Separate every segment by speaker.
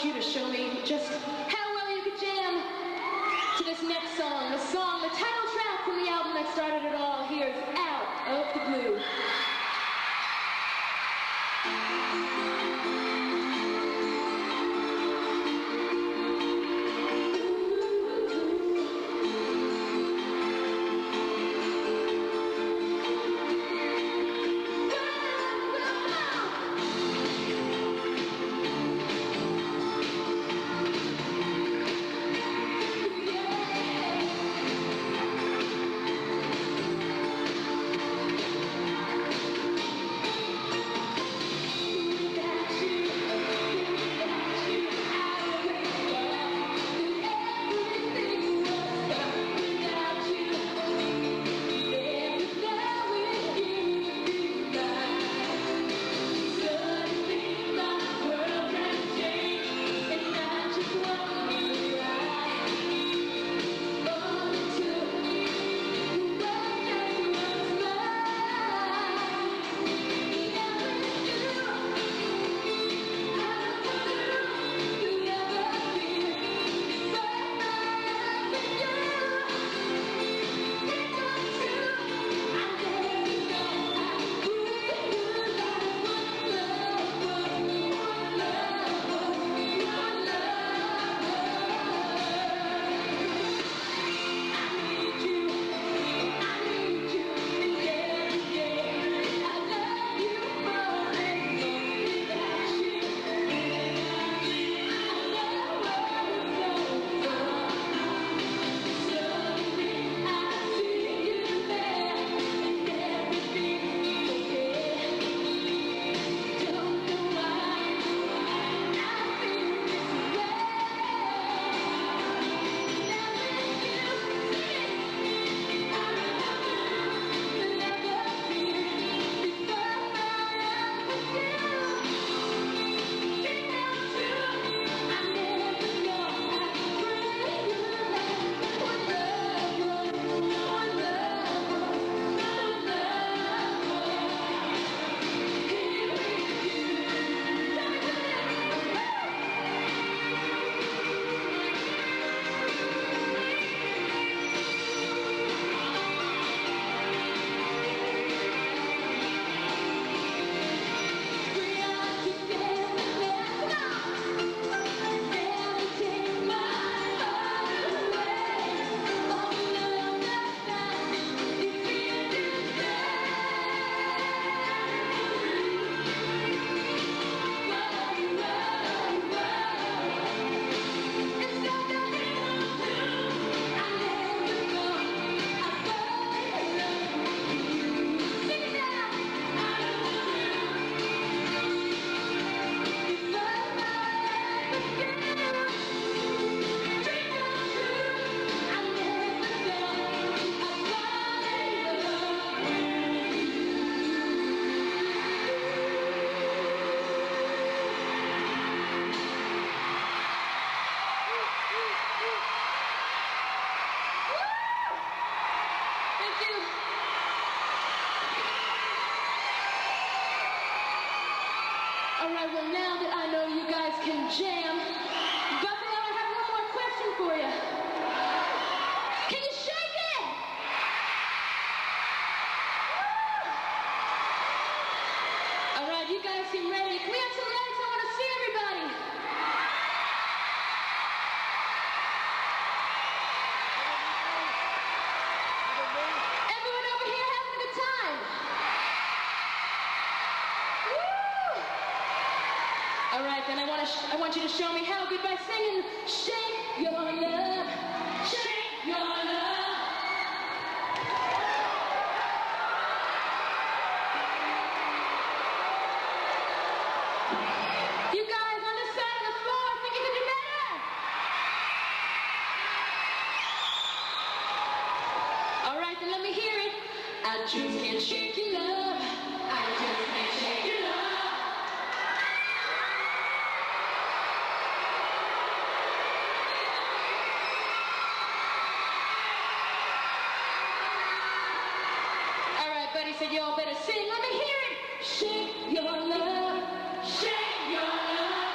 Speaker 1: want you to show me just how well you could jam to this next song. The song, the title track from the album that started it all. Here's Out of the Blue. I want you to show me how good by singing Shake Your Love, Shake Your Love. You guys on this side of the floor think you can do better? All right, then let me hear it. I just can't shake your love. I just can't shake your love. Said y'all better sing. Let me hear it. Shake your love. Shake your love.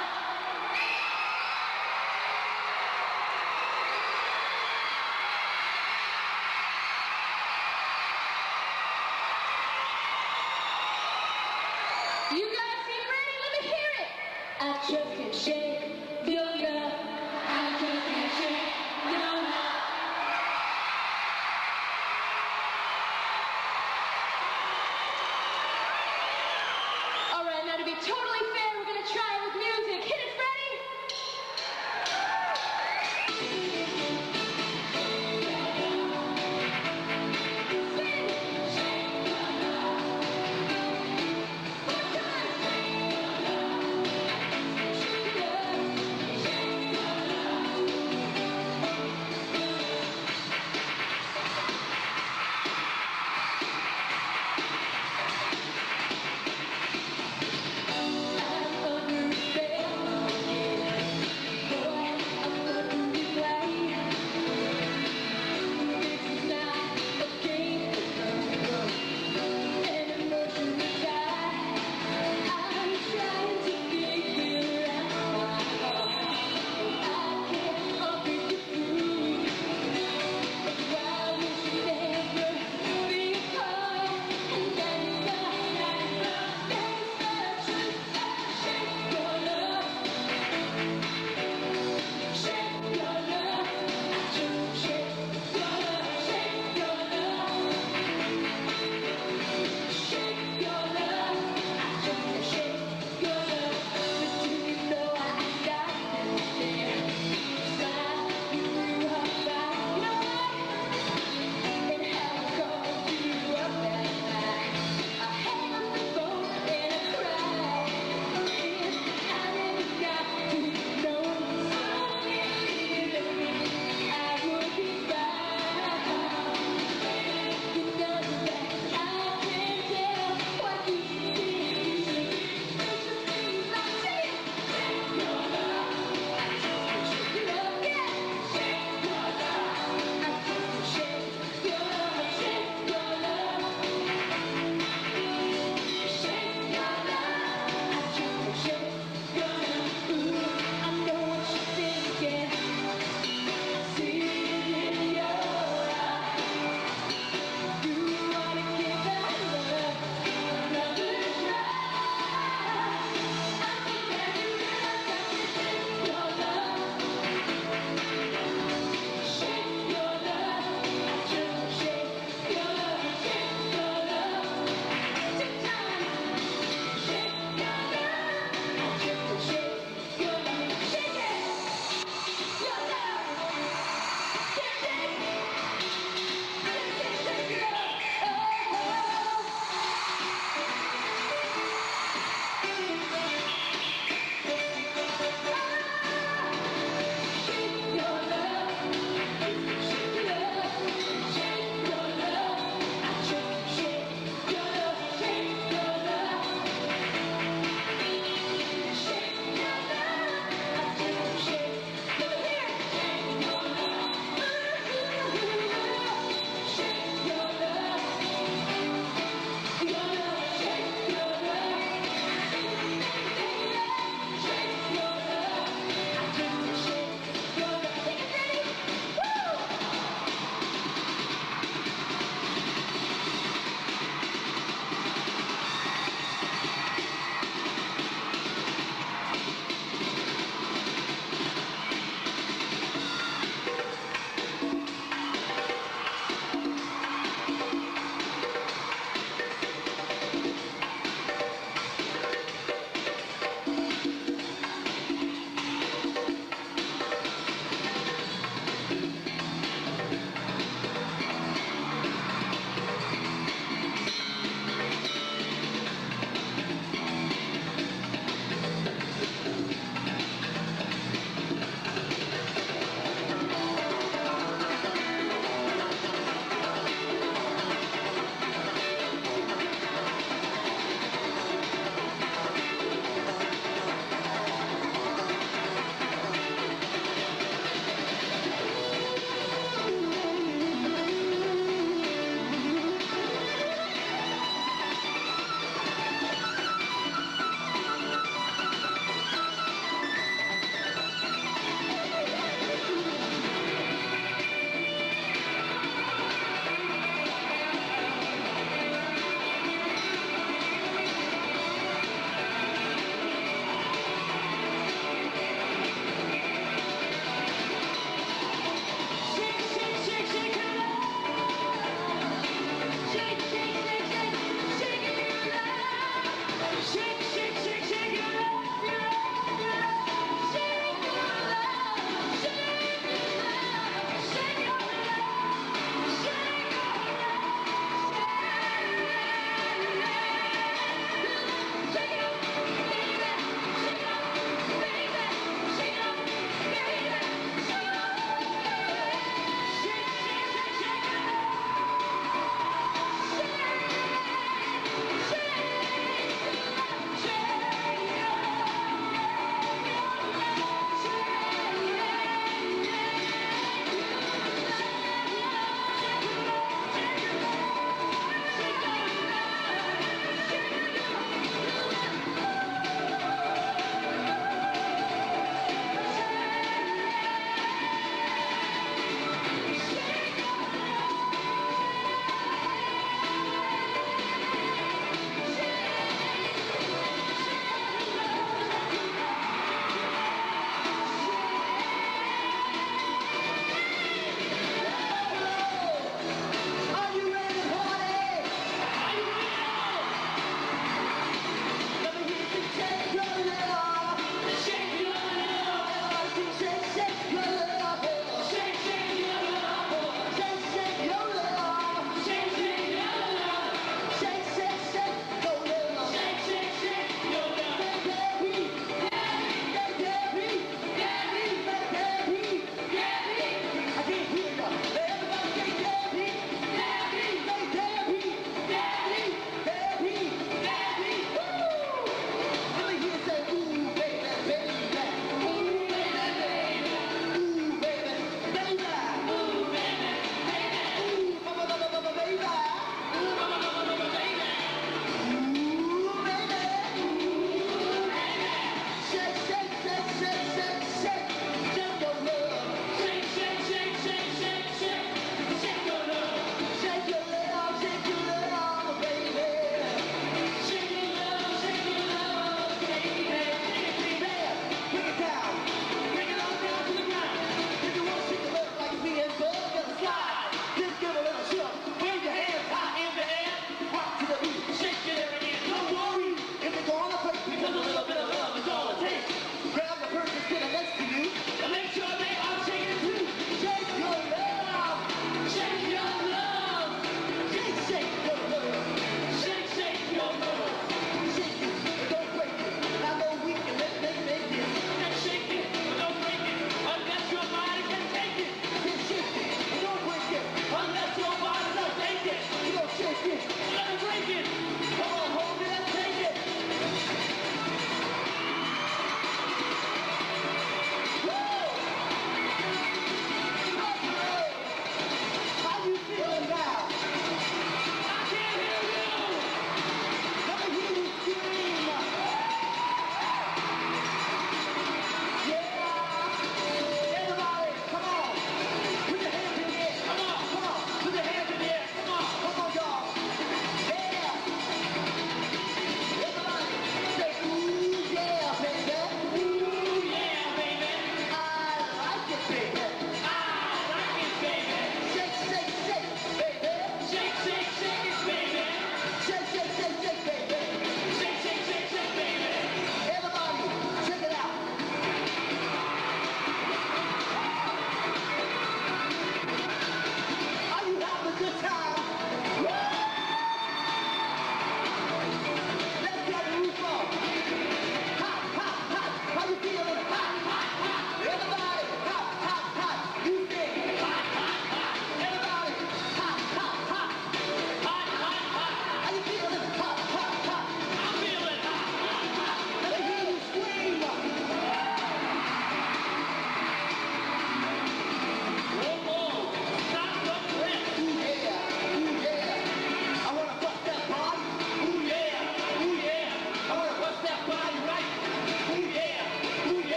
Speaker 1: You guys seem ready? Let me hear it. I just can't shake your love. I just can't shake your love. All right, now to be totally fair, we're gonna try it with music. Hit it, Freddie. I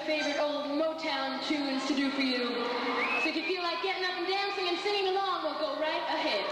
Speaker 1: favorite old Motown tunes to do for you. So if you feel like getting up and dancing and singing along, we'll go right ahead.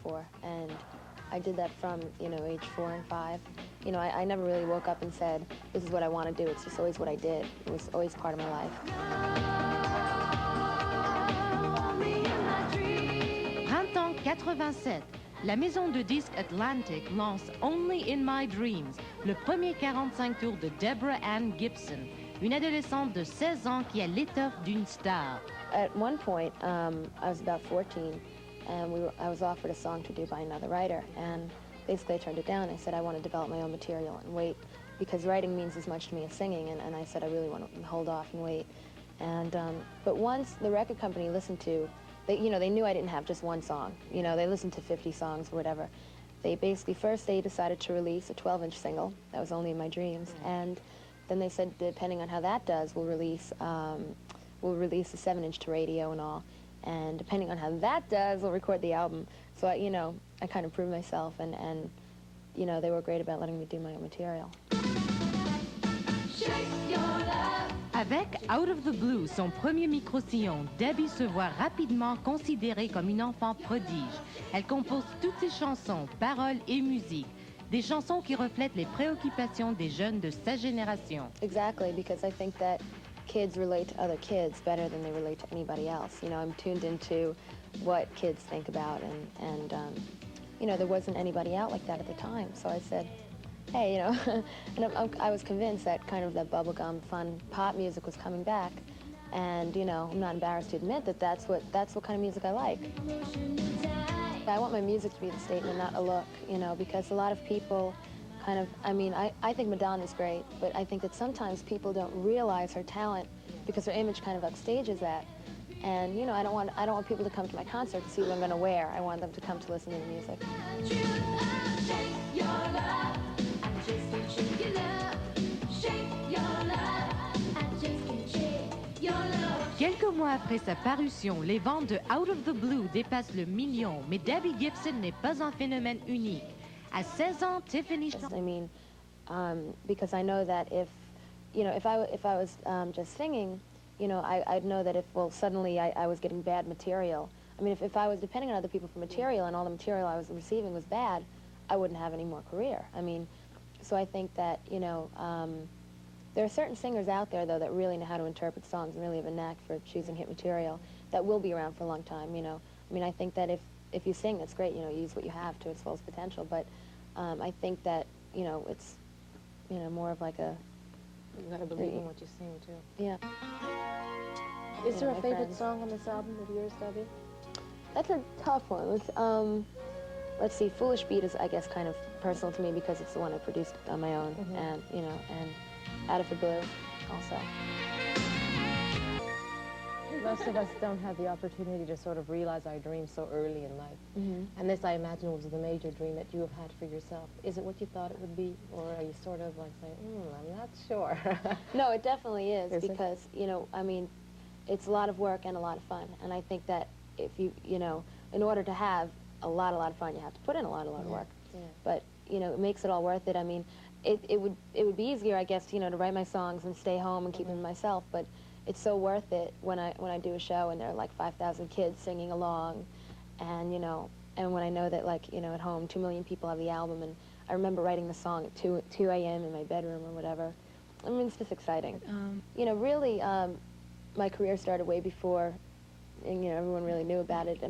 Speaker 2: for. And I did that from, you know, age 4 and 5. You know, I never really woke up and said, this is what I want to do. It's just always what I did. It was always part of my life.
Speaker 3: Printemps 87, la maison de disques Atlantic lance Only in My Dreams, le premier 45 tours de Deborah Ann Gibson, une adolescente de 16 ans qui a l'étoffe d'une star.
Speaker 2: At one point, I was about 14, and I was offered a song to do by another writer, and basically I turned it down. I said I want to develop my own material and wait, because writing means as much to me as singing, and I said I really want to hold off and wait. And but once the record company listened to, they knew I didn't have just one song. You know, they listened to 50 songs or whatever. They basically, first they decided to release a 12-inch single that was Only in My Dreams, and then they said, depending on how that does, we'll release a 7-inch to radio and all. And depending on how that does, we'll record the album. So, I kind of proved myself, and they were great about letting me do my own material.
Speaker 3: Avec Out of the Blue, son premier micro-sillon, Debbie se voit rapidement considérée comme une enfant prodige. Elle compose toutes ses chansons, paroles et musique. Des chansons qui reflètent les préoccupations des jeunes de sa génération.
Speaker 2: Exactly, because I think that kids relate to other kids better than they relate to anybody else. You know, I'm tuned into what kids think about, and there wasn't anybody out like that at the time. So I said, hey, and I was convinced that kind of that bubblegum, fun pop music was coming back, and I'm not embarrassed to admit that that's what kind of music I like. I want my music to be the statement, not a look, because a lot of people kind of, I think Madonna's great, but I think that sometimes people don't realize her talent because her image kind of upstages that. And I don't want people to come to my concert to see what I'm going to wear. I want them to come to listen to the music.
Speaker 3: Quelques mois après sa parution, les ventes de Out of the Blue dépassent le million, mais Debbie Gibson n'est pas un phénomène unique. À 16 ans, Tiffany...
Speaker 2: Because I know that if I was just singing, I'd know that if, suddenly I was getting bad material. I mean, if I was depending on other people for material and all the material I was receiving was bad, I wouldn't have any more career. So I think that, there are certain singers out there, though, that really know how to interpret songs and really have a knack for choosing hit material that will be around for a long time, I think that if you sing, that's great, use what you have to its fullest potential, but I think that, it's, more of like a...
Speaker 4: You gotta believe in what you sing, too.
Speaker 2: Yeah.
Speaker 4: Is there a favorite song on this album of yours, Debbie?
Speaker 2: That's a tough one. Let's see, Foolish Beat is, I guess, kind of personal to me because it's the one I produced on my own, and, and Out of the Blue also.
Speaker 4: Most of us don't have the opportunity to sort of realize our dreams so early in life. And this, I imagine, was the major dream that you have had for yourself. Is it what you thought it would be, or are you sort of like saying, I'm not sure?
Speaker 2: No, it definitely is because, it's a lot of work and a lot of fun. And I think that if you, in order to have a lot of fun, you have to put in a lot of work.
Speaker 4: Yeah.
Speaker 2: But, it makes it all worth it. It would be easier, I guess, to write my songs and stay home and keep them to myself, but it's so worth it when I do a show and there are like 5,000 kids singing along, and and when I know that at home 2 million people have the album, and I remember writing the song at 2 a.m. in my bedroom or whatever. It's just exciting. Really, my career started way before, and everyone really knew about it.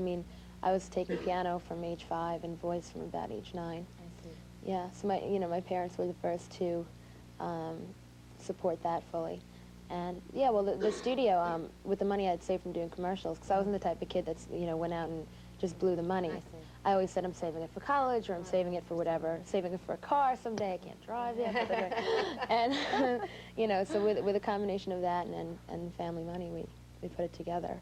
Speaker 2: I was taking piano from age 5 and voice from about age 9.
Speaker 4: I see.
Speaker 2: Yeah, so my parents were the first to support that fully. And yeah, well, the studio, with the money I'd saved from doing commercials, because I wasn't the type of kid that's, went out and just blew the money. I always said I'm saving it for college, or I'm saving it for whatever, saving it for a car someday. I can't drive yet. And, so with a combination of that and family money, we put it together.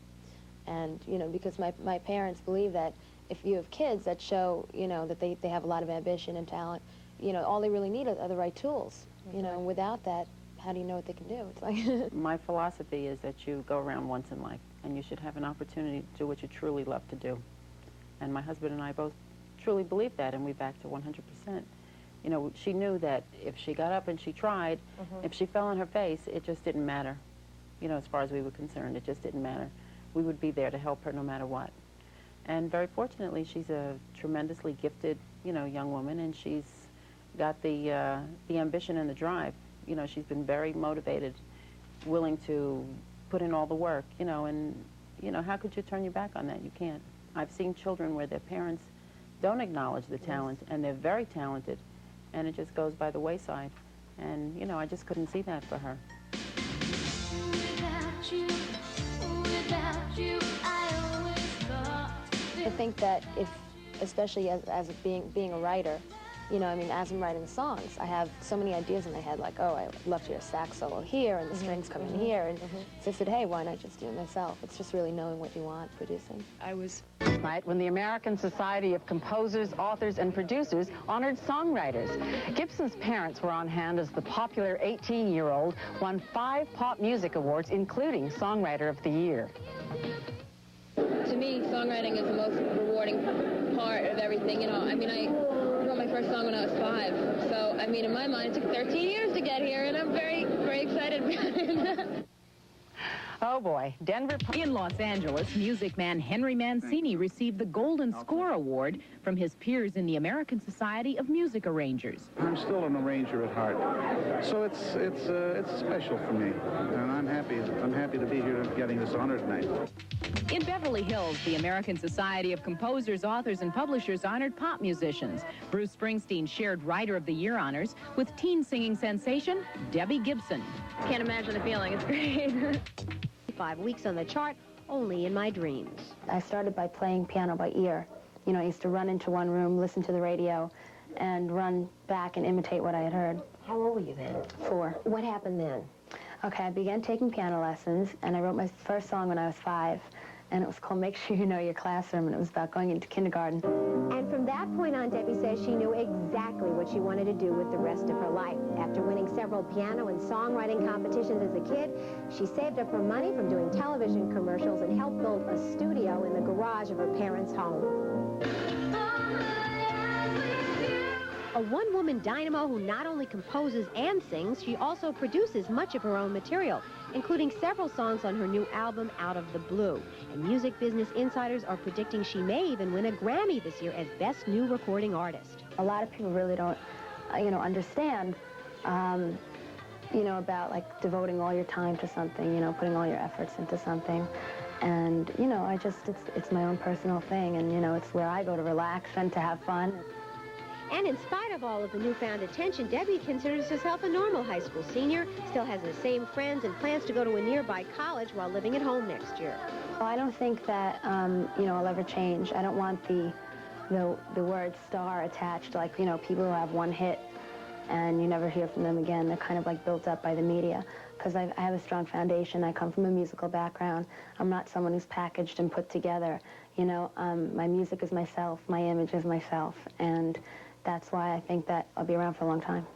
Speaker 2: And, because my parents believe that if you have kids that show, that they have a lot of ambition and talent, all they really need are the right tools, and without that, how do you know what they can do? It's like
Speaker 5: My philosophy is that you go around once in life, and you should have an opportunity to do what you truly love to do. And my husband and I both truly believe that, and we backed her 100%. She knew that if she got up and she tried, if she fell on her face, it just didn't matter. As far as we were concerned, it just didn't matter. We would be there to help her no matter what. And very fortunately, she's a tremendously gifted, you know, young woman, and she's got the ambition and the drive. You know, she's been very motivated, willing to put in all the work, you know, and, you know, how could you turn your back on that? You can't. I've seen children where their parents don't acknowledge the talent, and they're very talented, and it just goes by the wayside. And, you know, I just couldn't see that for her.
Speaker 1: Without you, I always thought.
Speaker 2: I think that if, especially as being a writer, you know, I mean, as I'm writing songs, I have so many ideas in my head, like, oh, I'd love to hear a sax solo here, and the strings come in here, and so I said, hey, why not just do it myself? It's just really knowing what you want, producing.
Speaker 6: I was night when the American Society of Composers, Authors, and Producers honored songwriters. Gibson's parents were on hand as the popular 18-year-old won 5 pop music awards, including Songwriter of the Year.
Speaker 7: To me, songwriting is the most rewarding part of everything. You know, I mean, I wrote my first song when I was 5. So, I mean, in my mind, it took 13 years to get here, and I'm very, very excited about it.
Speaker 6: Oh, boy. Denver.
Speaker 8: In Los Angeles, music man Henry Mancini received the Golden Score Award from his peers in the American Society of Music Arrangers.
Speaker 9: I'm still an arranger at heart, so it's special for me, and I'm happy to be here getting this honor tonight.
Speaker 8: In Beverly Hills, the American Society of Composers, Authors, and Publishers honored pop musicians. Bruce Springsteen shared Writer of the Year honors with teen singing sensation Debbie Gibson.
Speaker 7: Can't imagine the feeling. It's great.
Speaker 10: 5 weeks on the chart, only in my dreams.
Speaker 2: I started by playing piano by ear. You know, I used to run into one room, listen to the radio, and run back and imitate what I had heard.
Speaker 10: How old were you then?
Speaker 2: 4.
Speaker 10: What happened then?
Speaker 2: Okay, I began taking piano lessons, and I wrote my first song when I was 5, and it was called Make Sure You Know Your Classroom, and it was about going into kindergarten.
Speaker 10: And from that point on, Debbie says she knew exactly what she wanted to do with the rest of her life. After winning several piano and songwriting competitions as a kid, she saved up her money from doing television commercials and helped build a studio in the garage of her parents' home. A one-woman dynamo who not only composes and sings, she also produces much of her own material, including several songs on her new album, Out of the Blue. And music business insiders are predicting she may even win a Grammy this year as Best New Recording Artist.
Speaker 2: A lot of people really don't, you know, understand, you know, about, like, devoting all your time to something, you know, putting all your efforts into something. And, you know, it's my own personal thing, and, you know, it's where I go to relax and to have fun.
Speaker 10: And in spite of all of the newfound attention, Debbie considers herself a normal high school senior, still has the same friends, and plans to go to a nearby college while living at home next year.
Speaker 2: Well, I don't think that, you know, I'll ever change. I don't want the word star attached, like, you know, people who have one hit and you never hear from them again. They're kind of like built up by the media, because I have a strong foundation. I come from a musical background. I'm not someone who's packaged and put together. You know, my music is myself, my image is myself, and that's why I think that I'll be around for a long time.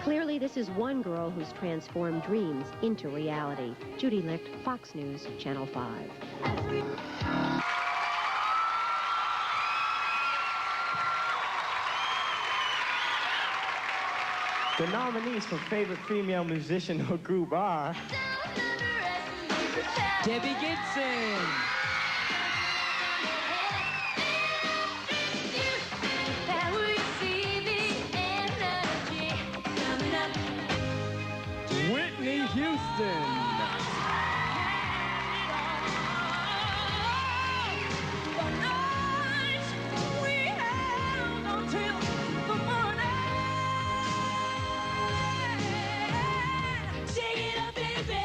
Speaker 10: Clearly, this is one girl who's transformed dreams into reality. Judy Licht, Fox News, Channel 5.
Speaker 11: The nominees for favorite female musician or group are Debbie Gibson, Whitney Houston,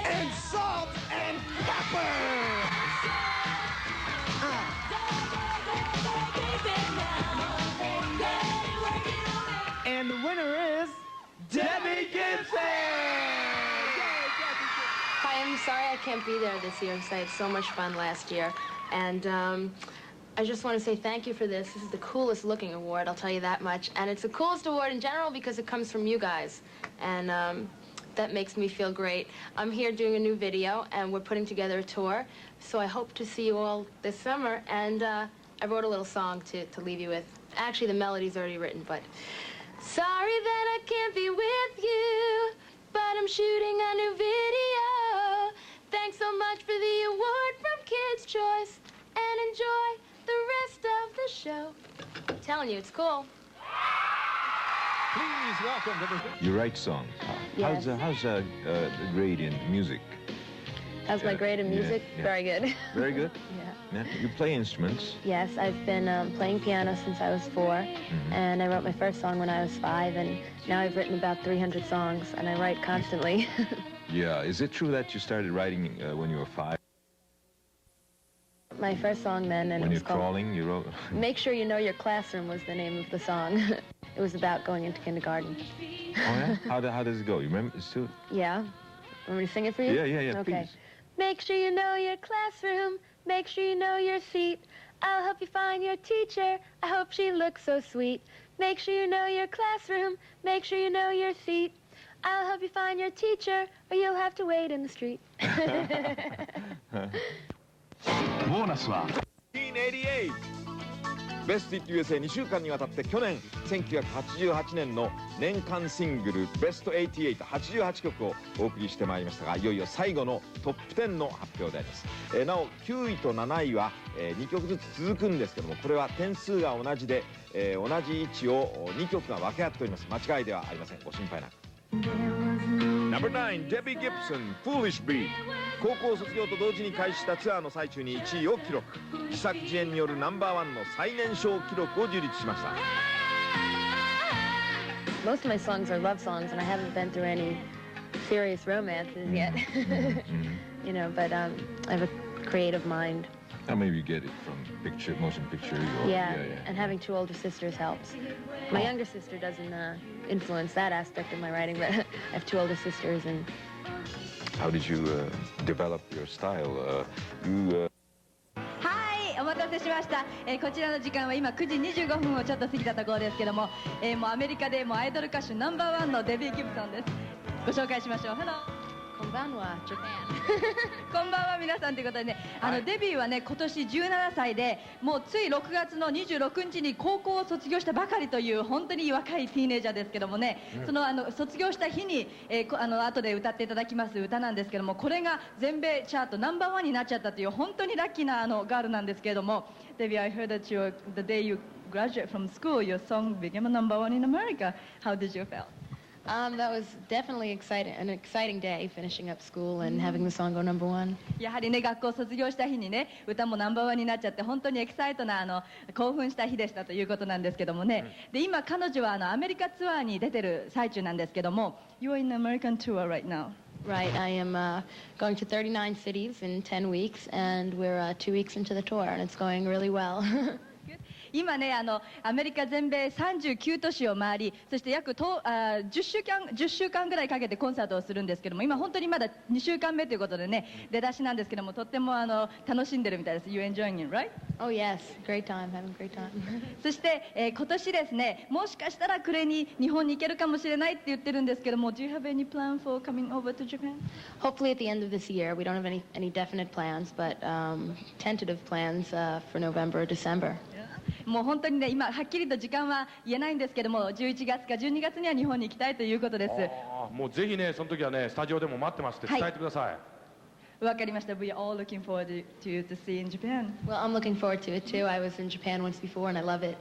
Speaker 11: and Salt and Pepper. And the winner is Debbie Gibson!
Speaker 12: Hi, I'm sorry I can't be there this year because I had so much fun last year. And I just want to say thank you for this. This is the coolest looking award, I'll tell you that much. And it's the coolest award in general because it comes from you guys. And that makes me feel great. I'm here doing a new video, and we're putting together a tour. So I hope to see you all this summer. And I wrote a little song to leave you with. Actually, the melody's already written, but... Sorry that I can't be with you, but I'm shooting a new video. Thanks so much for the award from Kids' Choice, and enjoy this show. I'm telling you, it's cool.
Speaker 13: Please welcome to
Speaker 14: You write songs.
Speaker 2: Yes.
Speaker 14: How's the grade in music?
Speaker 2: How's my grade in music?
Speaker 14: Yeah.
Speaker 2: Very good.
Speaker 14: Very good?
Speaker 2: Yeah.
Speaker 14: You play instruments?
Speaker 2: Yes, I've been playing piano since I was 4, and I wrote my first song when I was 5, and now I've written about 300 songs, and I write constantly.
Speaker 14: Yeah. Is it true that you started writing when you were 5?
Speaker 2: My first song then, and
Speaker 14: When
Speaker 2: it
Speaker 14: you're
Speaker 2: was called
Speaker 14: crawling, you wrote...
Speaker 2: Make Sure You Know Your Classroom was the name of the song. It was about going into kindergarten.
Speaker 14: Oh, yeah? How does it go? You remember? It's still...
Speaker 2: Yeah? Want me to sing it for you?
Speaker 14: Yeah,
Speaker 2: Okay.
Speaker 14: please.
Speaker 2: Make sure you know your classroom. Make sure you know your seat. I'll help you find your teacher. I hope she looks so sweet. Make sure you know your classroom. Make sure you know your seat. I'll help you find your teacher, or you'll have to wait in the street.
Speaker 13: ボーナスは
Speaker 15: 1988ベスト It USA2 週間にわたって去年1988年の年間シングルベスト88、88曲をお送りしてまいりましたが、いよいよ最後のトップ10の発表であります。なお9位と7位は2曲ずつ続くんですけども、これは点数が同じで同じ位置を2曲が分け合っております。間違いではありません。ご心配なく。Number 9 Debbie Gibson Foolish Beat。高校卒業と同時に開始したツアーの最中に1位を記録。自作自演によるナンバーワンの最年少記録を樹立しました。
Speaker 2: Most of my songs are love songs, and I haven't been through any serious romances yet. You know, but I have a creative mind.
Speaker 14: Or maybe you get it from motion picture. Or,
Speaker 2: Yeah, and having 2 older sisters helps. My younger sister doesn't influence that aspect of my writing, but I have 2 older sisters, and...
Speaker 14: How did you develop your style? You
Speaker 16: はい、お待たせしました。こちらの時間は今9時25分をちょっと過ぎたところですけども、もうアメリカでもうアイドル歌手ナンバーワンのデビー・ギブソンです。ご紹介しましょう。Hello。
Speaker 12: こんばんは、Japan。
Speaker 16: こんばんは皆さんということでね、デビューはね今年17歳で、もうつい6月の26日に高校を卒業したばかりという本当に若いティーネイジャーですけどもね、その卒業した日に、後で歌っていただきます歌なんですけども、これが全米チャートナンバーワンになっちゃったという本当にラッキーなガールなんですけれども、デビュー I heard that the day you graduate from school, your song became a number one in America. How did you feel?
Speaker 12: That was definitely an exciting day, finishing up school and having the song go number 1.
Speaker 16: やはりね、学校卒業した日にね、歌もナンバーワンになっちゃって本当にエキサイトな興奮した日でしたということなんですけどもね、で今彼女はアメリカツアーに出てる最中なんですけども、 You are in an American tour right now.
Speaker 12: Right, I am going to 39 cities in 10 weeks, and we're 2 weeks into the tour, and it's going really well.
Speaker 16: 今ねアメリカ全米39都市を回り、そして約10週間ぐらいかけてコンサートをするんですけども、今本当にまだ2週間目ということでね、出だしなんですけども、とっても楽しんでるみたいです。 You enjoying it, right?
Speaker 12: Oh yes, great time, having a great time.
Speaker 16: そして、今年ですね、もしかしたら暮れに日本に行けるかもしれないって言ってるんですけども、 Do you have any plan for coming over to Japan?
Speaker 12: Hopefully at the end of this year. We don't have any definite plans, but tentative plans for November or December.
Speaker 16: もう本当にね、今はっきりと時間は言えないんですけども、11月か12月には日本に行きたいということです。
Speaker 13: もうぜひね、その時はね、スタジオでも待ってますって伝えてください。
Speaker 16: わかりました。We are all looking forward to you to see in Japan.
Speaker 12: Well, I'm looking forward to it too. I was in Japan once before and I love it.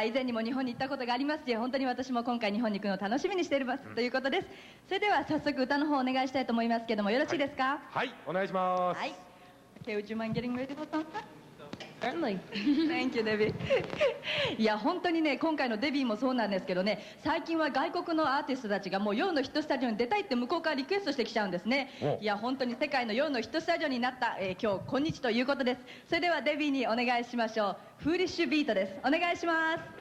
Speaker 16: 以前にも日本に行ったことがありますし、本当に私も今回日本に行くのを楽しみにしていますということです。それでは早速歌の方お願いしたいと思いますけども、よろしいですか？
Speaker 13: はい、お願いします。
Speaker 16: はい。Okay, would you mind getting ready for something?
Speaker 12: Certainly.
Speaker 16: Thank you, Debbie. いや本当にね、今回のデビーもそうなんですけどね、最近は外国のアーティストたちがもう夜のヒットスタジオに出たいって向こうからリクエストしてきちゃうんですね。いや本当に世界の夜のヒットスタジオになった、今日今日ということです。それではデビーにお願いしましょう。フーリッシュビートです。お願いします。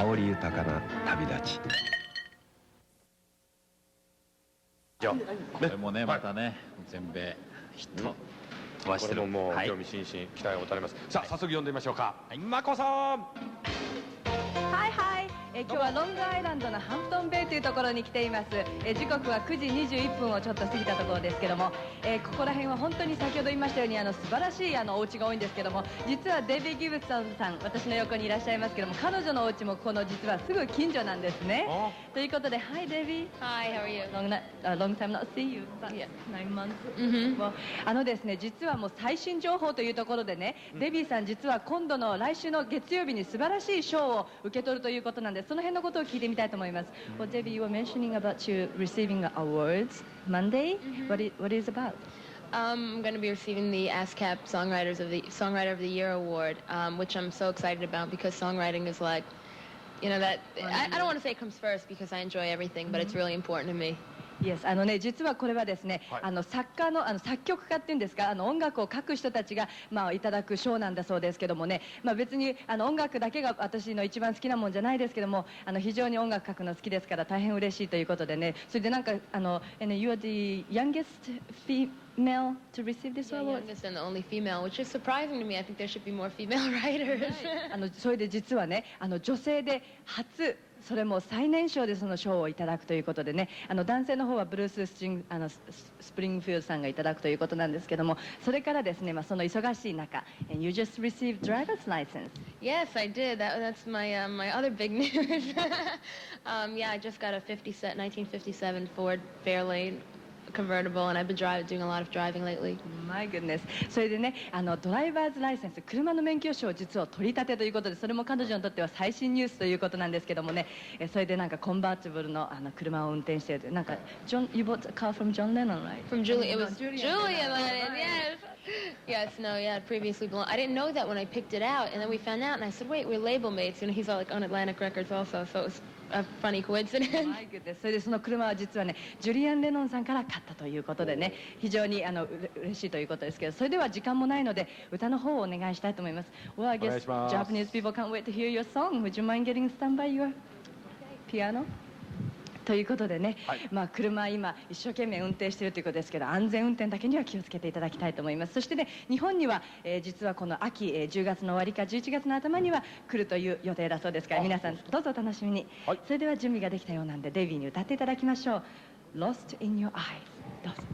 Speaker 14: 香り豊かな旅立ち。
Speaker 17: これもね、またね、全米ヒット飛ばしてる。
Speaker 13: これももう興味津々、期待を持たれます。さあ、早速読んでみましょうか。まこさん。
Speaker 16: はいはい、今日はロングアイランドのハンプトンベイというところに来ています。時刻は9時21分をちょっと過ぎたところですけども、ここら辺は本当に先ほど言いましたように素晴らしいお家が多いんですけども、実はデビー・ギブソンさん、私の横にいらっしゃいますけども、彼女のお家もこの実はすぐ近所なんですね。ということで、Hi Debbie.
Speaker 7: Hi, how are you?
Speaker 16: Long time not see you.
Speaker 7: Yeah.
Speaker 16: 9 months.
Speaker 7: Mm-hmm.
Speaker 16: ですね、実はもう最新情報というところでね、デビーさん実は今度の来週の月曜日に素晴らしい賞を受け取るということなんで、その辺のことを聞いてみたいと思います。Well, Debbie, you were mentioning about you receiving awards Monday. What is about?
Speaker 7: I'm going to be receiving the ASCAP Songwriter of the Year award, which I'm so excited about because songwriting is like, you know, that I don't want to say it comes first because I enjoy everything, but it's really important to me.
Speaker 16: Yes, 実はこれはですね、作家の作曲家っていうんですか、音楽を書く人たちがいただく賞なんだそうですけどもね、別に音楽だけが私の一番好きなもんじゃないですけども、非常に音楽書くの好きですから大変嬉しいということでね、それでなんかand you are the youngest female to receive this award.
Speaker 7: Youngest and the only female, which is surprising to me. I think there should be more female writers.
Speaker 16: それで実はね、女性で初それも最年少でその賞をいただくということでね、男性の方はブルース・スプリングフィールドさんがいただくということなんですけども、それからですね、その忙しい中、and you just received driver's license.
Speaker 7: Yes, I did. That's my my other big news. Yeah, I just got a 1957 Ford Fairlane convertible, and I've been doing a lot of driving lately.
Speaker 16: My goodness. それでね、ドライバーズライセンス、車の免許証を実は取り立てということで、それも彼女にとっては最新ニュースということなんですけどもね、それでなんかコンバーチブルの車を運転している、なんかYou bought a car from John Lennon, right?
Speaker 7: From Julie. It was Julian Lennon. Yes. Yes. No. Yeah. It previously belonged. I didn't know that when I picked it out, and then we found out, and I said, "Wait, we're label mates." You know, he's all like on Atlantic Records also, so it was a funny coincidence.
Speaker 16: My goodness. それでその車は実はね、ジュリアン・レノンさんから買ったということでね、非常に嬉しいということですけど、それでは時間もないので歌の方をお願いしたいと思います。Well, I guess Japanese people can't wait to hear your song. Would you mind getting stand by your piano? ということでね、車今一生懸命運転しているということですけど、安全運転だけには気をつけていただきたいと思います。そしてね、日本には、実はこの秋、10月の終わりか11月の頭には来るという予定だそうですから、皆さんどうぞお楽しみに。それでは準備ができたようなんで、デビーに歌っていただきましょう。Lost in Your Eyes。どうぞ。
Speaker 1: 「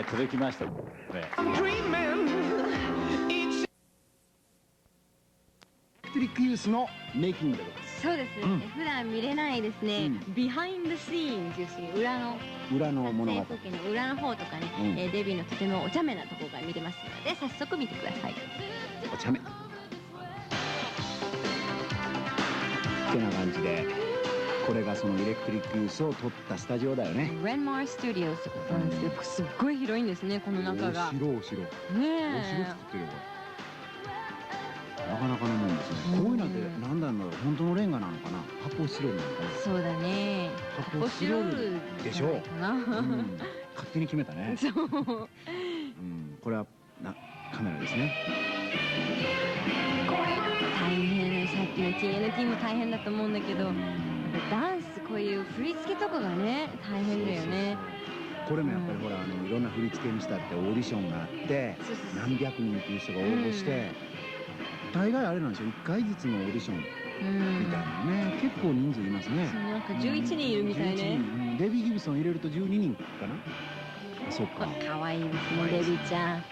Speaker 17: 届きました。
Speaker 18: エレクトリックユースのメイキングでございます。
Speaker 19: そうですね、普段見れないですね、ビハインドシーンという裏の
Speaker 18: 物語、
Speaker 19: 撮影風景の裏の方とかね、デビューのとてもお茶目なところが見れますので、早速見てください。
Speaker 18: お茶目ってな感じで、これがそのエレクトリックユースを撮ったスタジオだよね。
Speaker 19: レンマースタジオってことなんですけど、すっごい広いんですね、この中が。
Speaker 18: お城ねえ、お城作ってるよこれ。なかなかのもんですね。こういうのって何なんだろう、本当のレンガなのかな、発泡スチロールなのかな。
Speaker 19: そうだね、
Speaker 18: 発泡スチロールでしょう。勝手に決めたね。そう、これはカメラですね。
Speaker 19: 大変、さっきの TNT も大変だと思うんだけど、ダンス、こういう振り付けとかがね、大変だよね。
Speaker 18: これもやっぱりほら、いろんな振り付けにしたってオーディションがあって、何百人っていう人が応募して、大概あれなんですよ、1回ずつのオーディションみたいなね、結構人数いますね。
Speaker 19: なんか11人いるみたいね。
Speaker 18: デビー・ギブソン入れると12人かな。あ、そうか。
Speaker 19: 可愛いですね、デビーちゃん。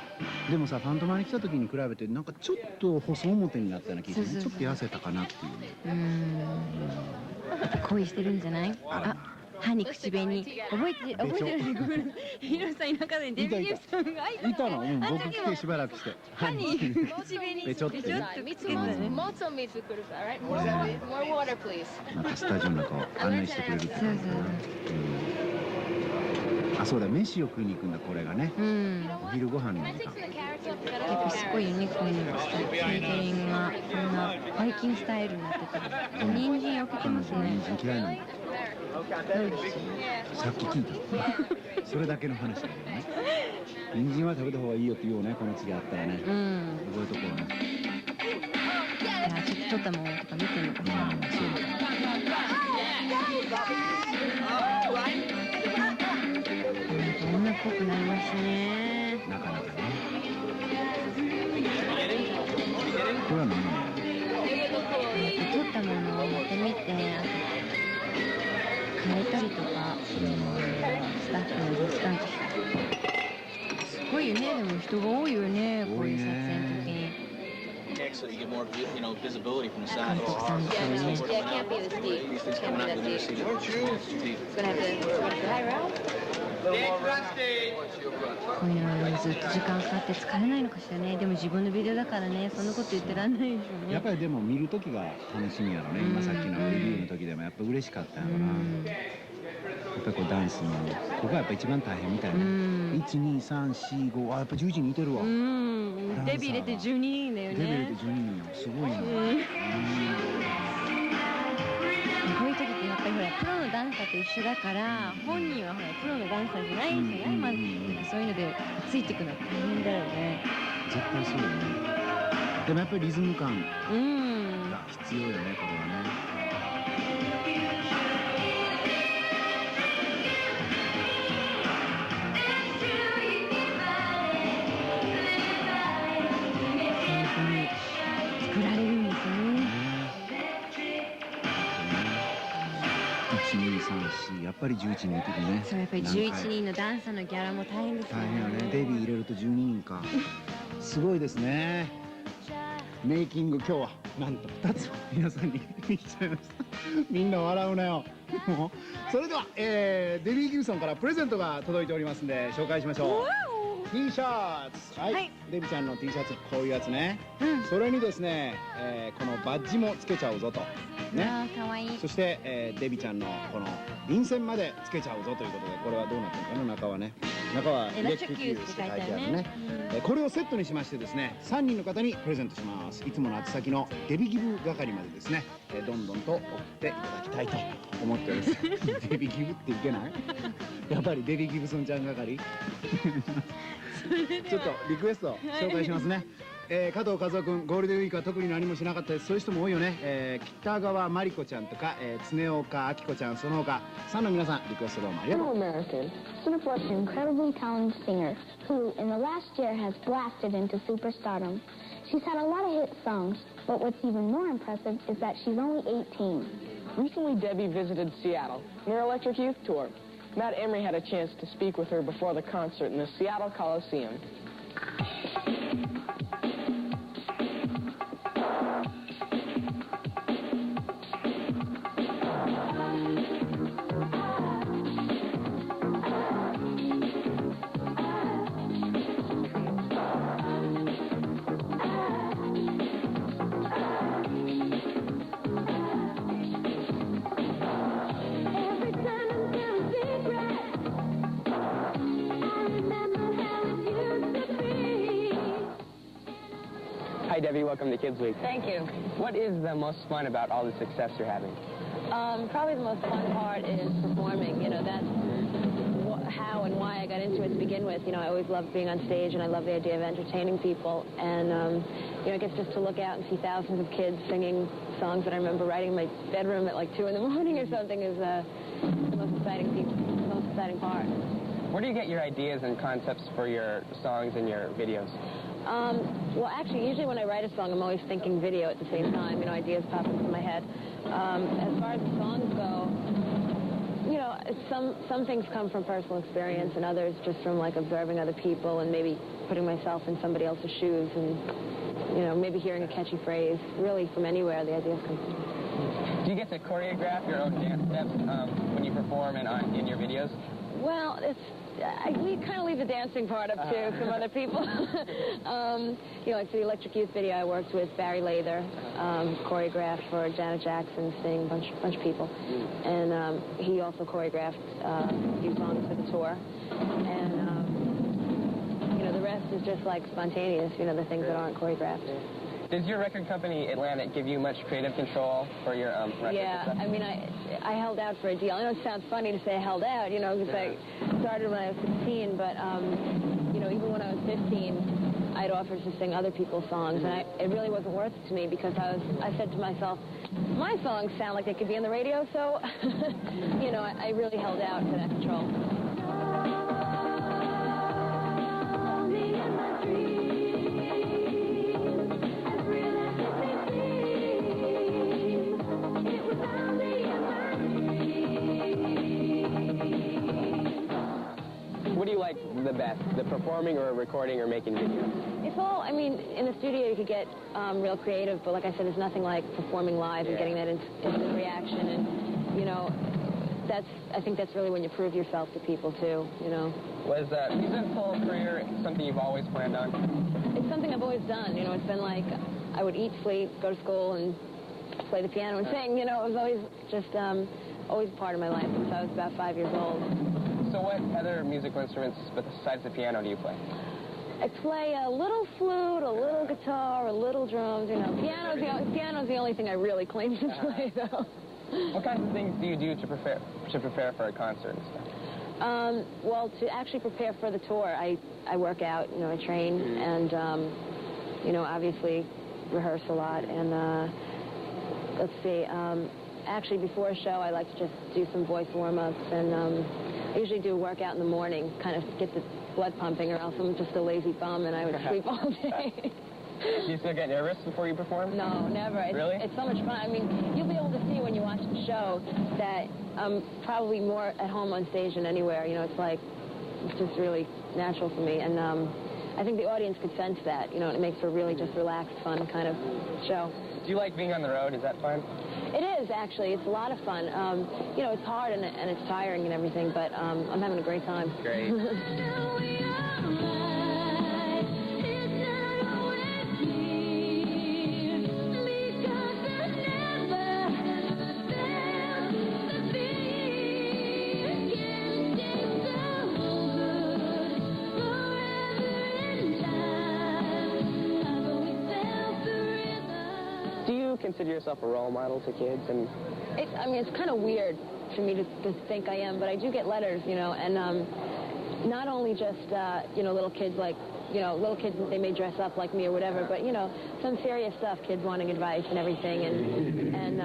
Speaker 18: でもさ、ファントマに来た時に比べてなんかちょっと細表になったような気がして、ちょっと痩せたかなっていうね。
Speaker 19: 恋してるんじゃない？あ、歯に口紅。覚えてる？ごめん。ヒロさんいなかったね。デビー・ギブソンがいた
Speaker 18: の。僕来てしばらくして。
Speaker 19: 歯に口紅
Speaker 18: べちょってね。
Speaker 1: もっと水くるさい。More water, please.
Speaker 18: またスタジオの中を案内してくれるっていうね。あ、そうだ、飯を食いに行くんだ、これがね。お昼ご飯の時間。
Speaker 19: やっぱすごいよね、こういうの。ケータリングがこんなバイキングスタイルになってて、人参よけてますね。
Speaker 18: 人参嫌いなんだ。さっき聞いた。それだけの話だけどね。人参は食べた方がいいよって言おうね、この次あったらね。覚えとこうね。
Speaker 19: いや、ちょっと撮ったものとか見てみようかな。女っぽくなりますね。
Speaker 18: なかなかね。これは何？
Speaker 19: 撮ったものをやってみて、変えたりとか、スタッフのアシスタントすごいよね、でも人が多いよね、こういう撮影の時に。
Speaker 20: So you get more, visibility from the side.
Speaker 1: Yeah, it can't be this deep. It can't be that deep. It's gonna have to high round.
Speaker 19: こういうのはずっと時間かかって疲れないのかしらね。でも自分のビデオだからね、そんなこと言ってらんないでしょうね。
Speaker 18: やっぱりでも見る時が楽しみやろね。今さっきのレビューの時でもやっぱ嬉しかったやろな。やっぱりこうダンスのここがやっぱ一番大変みたいな。1、2、3、4、5、あ、やっぱ11人いてるわ。
Speaker 19: デビ入れて12人だよね。
Speaker 18: デビ入れて12人よ。すごいな。
Speaker 19: こういう時ってやっぱりほらプロのダンサーと一緒だから、本人はほらプロのダンサーじゃないんですよね。まあそういうのでついていくのは大変だよね。
Speaker 18: 絶対そうよね。でもやっぱりリズム感が必要よね、これはね。
Speaker 19: 作られるんですね。
Speaker 18: 1、2、3、4、やっぱり11人いてるね。
Speaker 19: そう、やっぱり11人のダンサーのギャラも大変ですよね。
Speaker 18: 大変よね。デビー入れると12人か。すごいですね。メイキング今日はなんと2つ皆さんに見ちゃいました。みんな笑うなよ。もうそれでは、デビー・ギブソンからプレゼントが届いておりますんで紹介しましょう。T シャツ、はい、デビちゃんの T シャツ、こういうやつね、それにですね、このバッジもつけちゃうぞとね。
Speaker 19: かわいい。
Speaker 18: そして、デビちゃんのこの便箋までつけちゃうぞということで、これはどうなってるのかな。中はね、中はエレクトリックユースって書いてあるね。これをセットにしましてですね、3人の方にプレゼントします。いつもの宛先のデビギブ係までですね、どんどんと送っていただきたいと思っております。デビギブっていけない？やっぱりデビギブソンちゃん係。ちょっとリクエスト紹介しますね。加藤和夫君、ゴールデンウィークは特に何もしなかったです。そういう人も多いよね。北川真理子ちゃんとか、常岡明子ちゃん、その他さんの皆さん、リクエストどうもありがとう。
Speaker 21: American, Cineplex an incredibly talented singer who, in the last year, has blasted into superstardom. She's had a lot of hit songs, but what's even more impressive is that she's only 18.
Speaker 22: Recently, Debbie visited Seattle, near Electric Youth Tour.
Speaker 3: Matt Emery had a chance to speak with her before the concert in the Seattle Coliseum.
Speaker 22: Hi, Debbie. Welcome to Kids Week.
Speaker 23: Thank you.
Speaker 22: What is the most fun about all the success you're having?
Speaker 23: Probably the most fun part is performing. You know, that's how and why I got into it to begin with. You know, I always loved being on stage, and I love the idea of entertaining people. And, you know, I guess just to look out and see thousands of kids singing songs that I remember writing in my bedroom at like 2 in the morning or something is the most exciting part.
Speaker 22: Where do you get your ideas and concepts for your songs and your videos?
Speaker 23: Well, actually, usually when I write a song, I'm always thinking video at the same time. You know, ideas pop into my head. As far as the songs go, you know, some things come from personal experience and others just from, like, observing other people and maybe putting myself in somebody else's shoes and, you know, maybe hearing a catchy phrase. Really, from anywhere, the ideas come from.
Speaker 22: Do you get to choreograph your own dance steps when you perform and in your videos?
Speaker 23: Well, we kind of leave the dancing part up to some other people. You know, like for the Electric Youth video, I worked with Barry Lather, choreographed for Janet Jackson, sing a bunch of people. And he also choreographed a few songs for the tour. And, you know, the rest is just like spontaneous, you know, the things that aren't choreographed.
Speaker 22: Does your record company, Atlantic, give you much creative control for your records?
Speaker 23: Yeah, I mean, I held out for a deal. I know it sounds funny to say I held out, you know, because I started when I was 16, but, you know, even when I was 15, I'd offered to sing other people's songs, and it really wasn't worth it to me because I said to myself, my songs sound like they could be on the radio, so, you know, I really held out for that control.
Speaker 22: What do you like the best, the performing or recording or making videos?
Speaker 23: It's all, I mean, in the studio you could get real creative, but like I said, there's nothing like performing live and getting that instant reaction. And, you know, I think that's really when you prove yourself to people, too, you know.
Speaker 22: Was musical career something you've always planned on?
Speaker 23: It's something I've always done. You know, it's been like I would eat, sleep, go to school, and play the piano and sing. You know, it was always just always part of my life since I was about 5 years old.
Speaker 22: So what other musical instruments besides the piano do you play?
Speaker 23: I play a little flute, a little guitar, a little drums. You know, piano's the only thing I really claim to play, though.
Speaker 22: What kinds of things do you do to prepare for a concert and stuff?
Speaker 23: Well, to actually prepare for the tour, I work out. You know, I train and you know, obviously rehearse a lot. And let's see. Actually, before a show, I like to just do some voice warm-ups, and I usually do a workout in the morning, kind of get the blood pumping, or else I'm just a lazy bum and I would sleep all day.
Speaker 22: Do you still get nervous before you perform?
Speaker 23: No, never.
Speaker 22: Really?
Speaker 23: It's so much fun. I mean, you'll be able to see when you watch the show that I'm probably more at home on stage than anywhere. You know, it's just really natural for me. And I think the audience could sense that, you know, and it makes for a really just relaxed, fun kind of show.
Speaker 22: Do you like being on the road? Is that fun?
Speaker 23: It is, actually. It's a lot of fun. You know, it's hard and it's tiring and everything, but I'm having a great time.
Speaker 22: Great. Consider yourself a role model to kids? And
Speaker 23: I mean, it's kind of weird for me to think I am, but I do get letters, you know, and not only just, you know, little kids like, you know, little kids, they may dress up like me or whatever, but, you know, some serious stuff, kids wanting advice and everything, and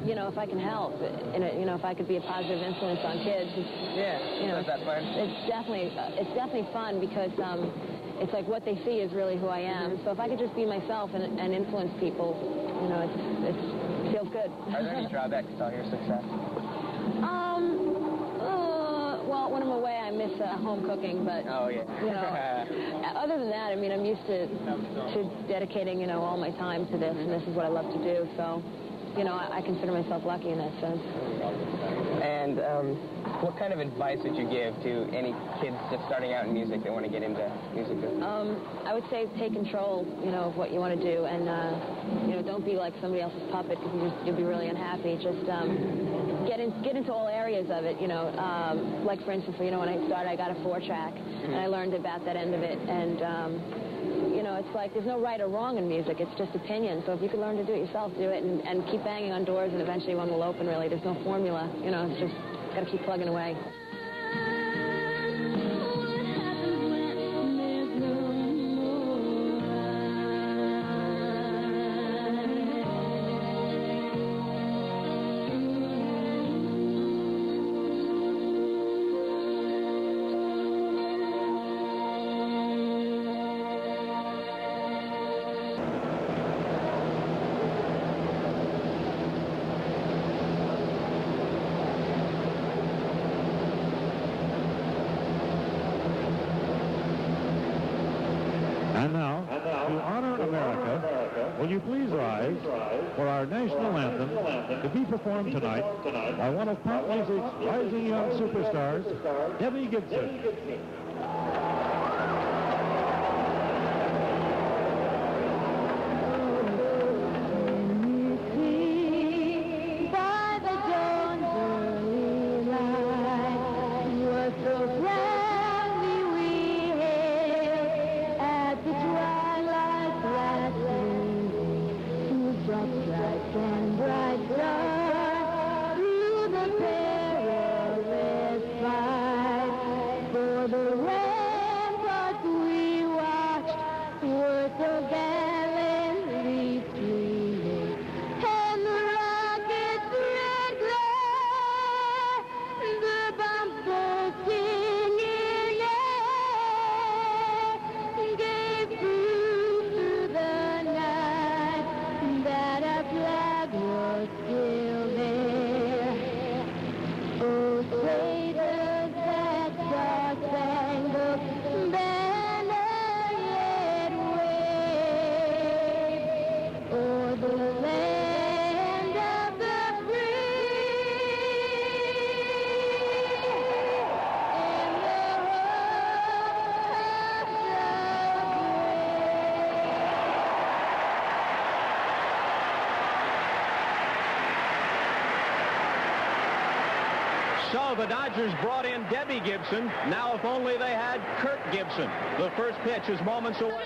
Speaker 23: you know, if I can help, you know, if I could be a positive influence on kids, you know,
Speaker 22: is that fun?
Speaker 23: It's definitely fun because it's like what they see is really who I am. So if I could just be myself and influence people, you know, it feels good.
Speaker 22: Are there any drawbacks to all your success?
Speaker 23: Well, when I'm away, I miss home cooking, but
Speaker 22: Oh, yeah.
Speaker 23: you know, other than that, I mean, I'm used to dedicating, you know, all my time to this, and this is what I love to do. So, you know, I consider myself lucky in that sense.
Speaker 22: And what kind of advice would you give to any kids just starting out in music that want to get into music business?
Speaker 23: I would say take control, you know, of what you want to do, and you know, don't be like somebody else's puppet because you'll be really unhappy. Just get into all areas of it, you know. Like for instance, you know, when I started, I got a 4-track, and I learned about that end of it, and you know, it's like there's no right or wrong in music. It's just opinion. So if you can learn to do it yourself, do it, and keep banging on doors, and eventually one will open. Really, there's no formula. You know, it's just got to keep plugging away.
Speaker 4: And now, to honor America, will you please rise for our national anthem to be performed tonight by one of pop music's rising young superstars, Debbie Gibson.
Speaker 5: So the Dodgers brought in Debbie Gibson. Now if only they had Kurt Gibson. The first pitch is moments away.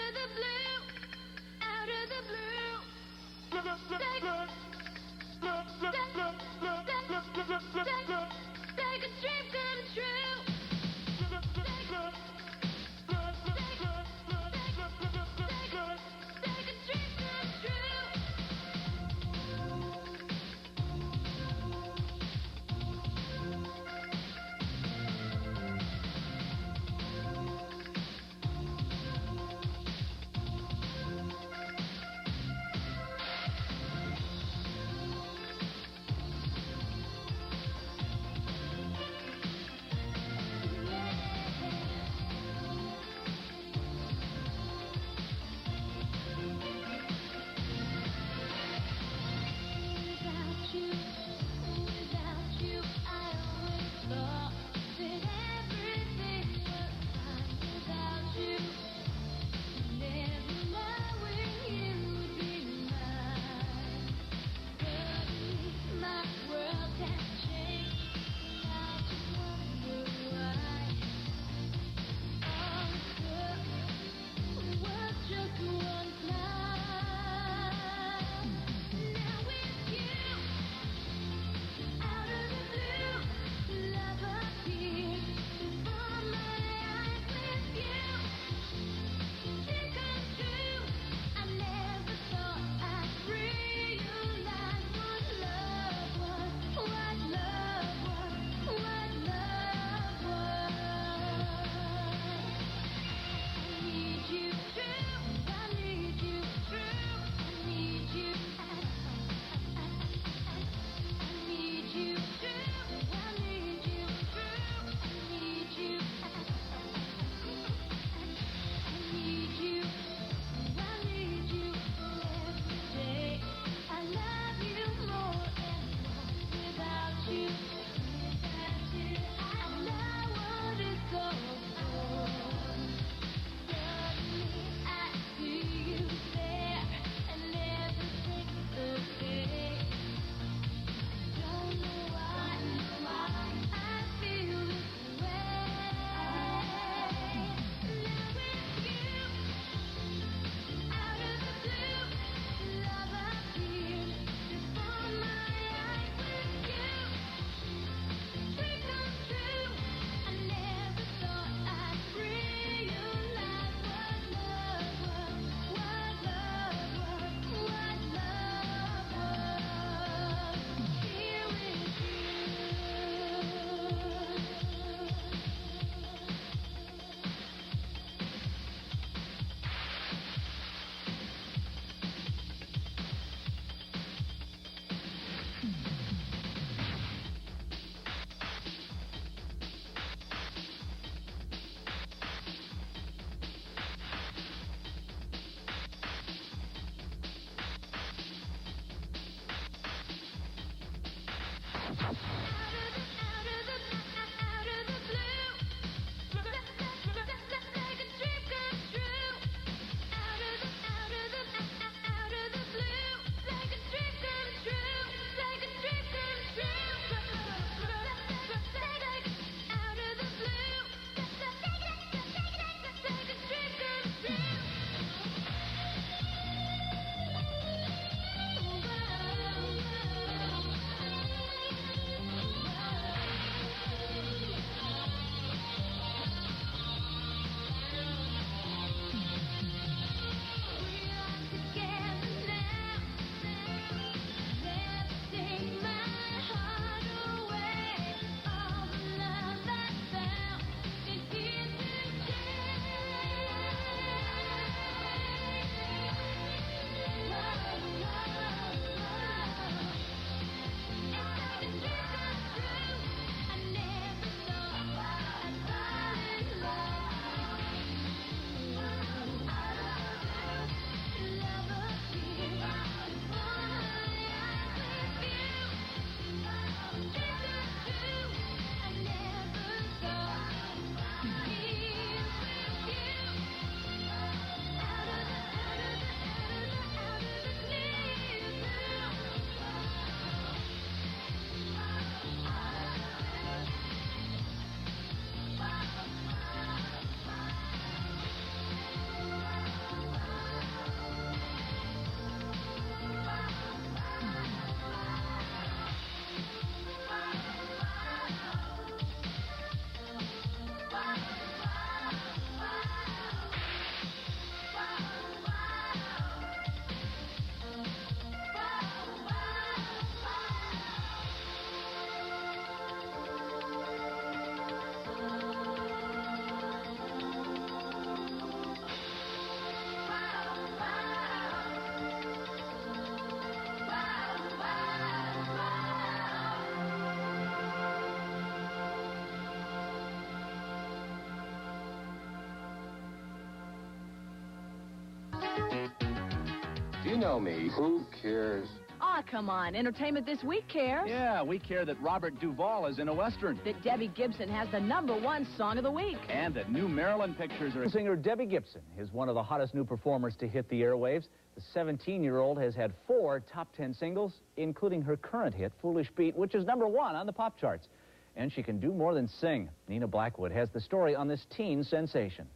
Speaker 6: know me. Who cares?
Speaker 8: Ah, come on. Entertainment This Week cares.
Speaker 9: Yeah, we care that Robert Duvall is in a Western.
Speaker 8: That Debbie Gibson has the #1 song of the week.
Speaker 9: And that new Maryland pictures are...
Speaker 24: Singer Debbie Gibson is one of the hottest new performers to hit the airwaves. The 17-year-old has had 4 top 10 singles, including her current hit, Foolish Beat, which is #1 on the pop charts. And she can do more than sing. Nina Blackwood has the story on this teen sensation.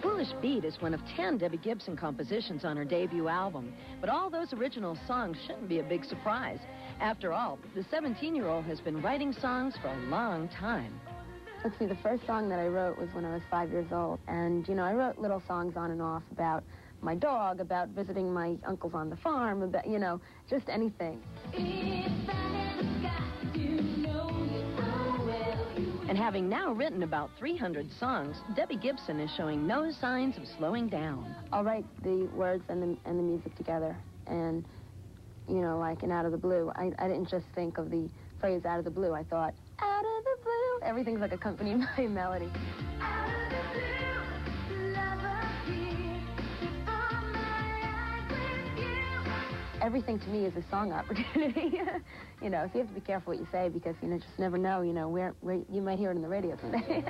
Speaker 8: Foolish Beat is one of 10 Debbie Gibson compositions on her debut album. But all those original songs shouldn't be a big surprise. After all, the 17-year-old has been writing songs for a long time.
Speaker 2: Let's see, the first song that I wrote was when I was 5 years old. And, you know, I wrote little songs on and off about my dog, about visiting my uncles on the farm, about, you know, just anything.
Speaker 8: And having now written about 300 songs, Debbie Gibson is showing no signs of slowing down.
Speaker 2: I'll write the words and the music together. And, you know, like in Out of the Blue, I didn't just think of the phrase out of the blue. I thought, out of the blue. Everything's like accompanied by a melody. Out of the blue, love appeared before my eyes with you. Everything to me is a song opportunity. You know, so you have to be careful what you say because, you know, just never know, you know, where you might hear it on the radio someday.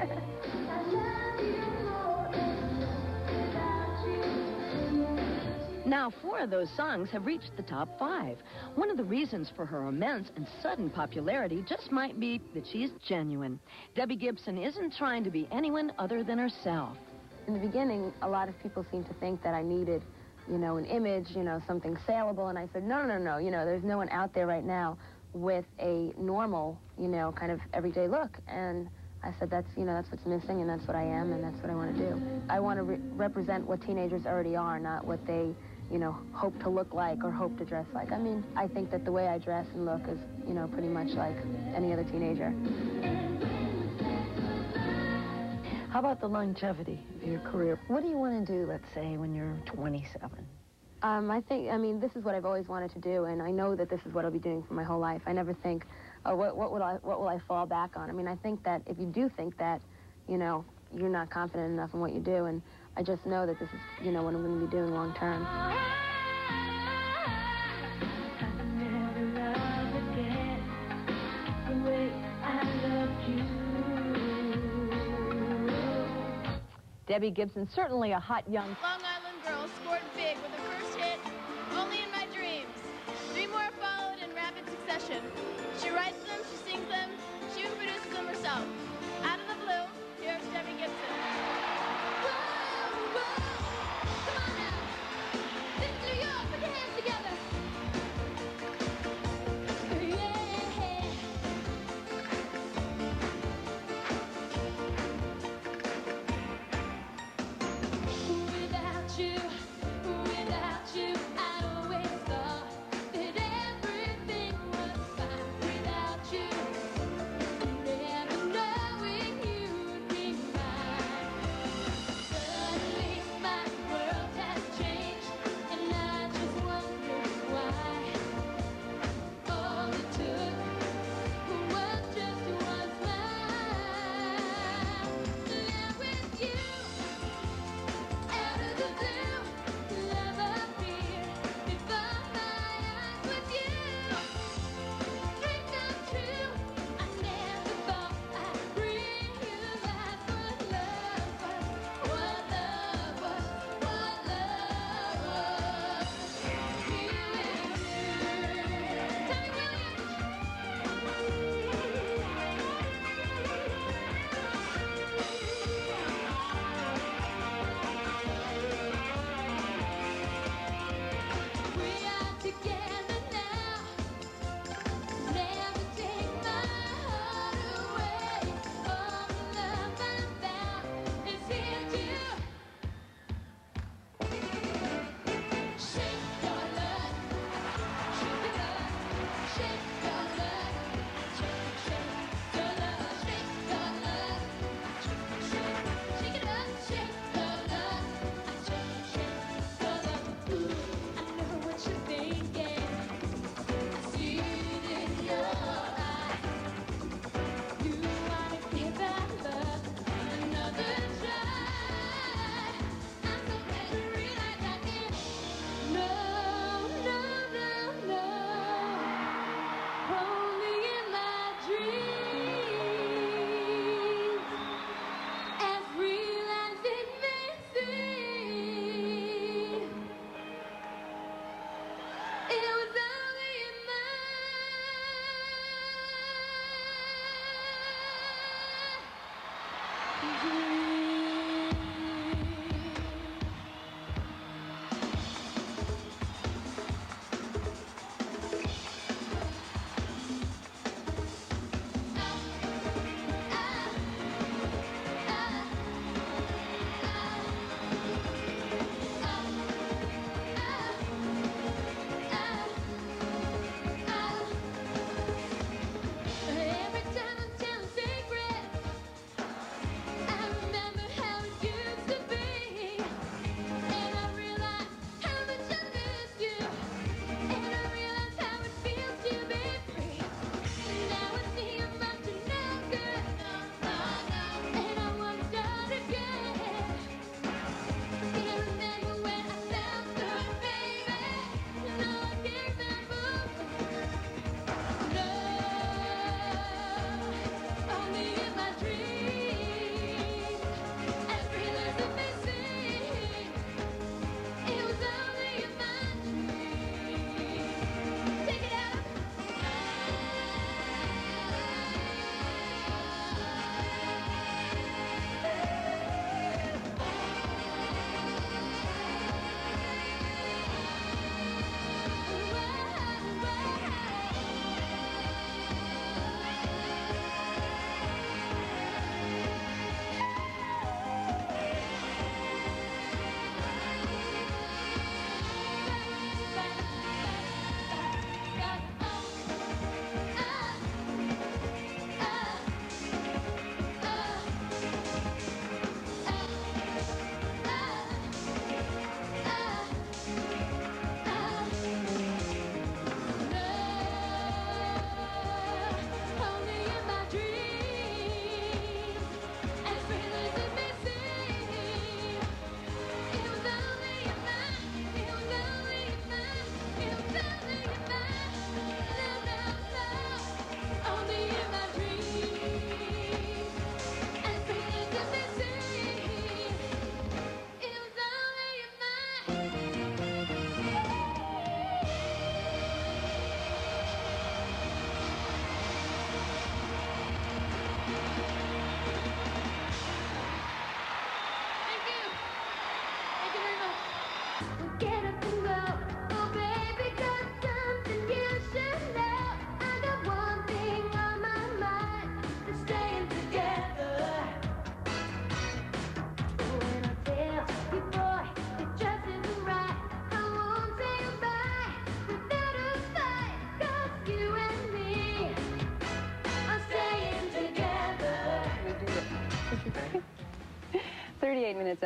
Speaker 8: Now, 4 of those songs have reached the top 5. One of the reasons for her immense and sudden popularity just might be that she's genuine. Debbie Gibson isn't trying to be anyone other than herself.
Speaker 2: In the beginning, a lot of people seemed to think that I needed, you know, an image, you know, something saleable, and I said, no, you know, there's no one out there right now with a normal, you know, kind of everyday look, and I said, that's, you know, that's what's missing, and that's what I am, and that's what I want to do. I want to represent what teenagers already are, not what they, you know, hope to look like or hope to dress like. I mean, I think that the way I dress and look is, you know, pretty much like any other teenager.
Speaker 8: How about the longevity of your career? What do you want to do, let's say, when you're 27?
Speaker 2: I mean, this is what I've always wanted to do, and I know that this is what I'll be doing for my whole life. I never think, oh, what will I fall back on? I mean, I think that if you do think that, you know, you're not confident enough in what you do, and I just know that this is, you know, what I'm going to be doing long term.
Speaker 8: Debbie Gibson, certainly a hot young...
Speaker 25: Long Island girl scored big with her first hit, Only in My Dreams. 3 more followed in rapid succession. She writes them, she sings them, she even produces them herself. Out of the blue, here's Debbie Gibson.
Speaker 1: Whoa, whoa, come on now. This is New York, put your hands together.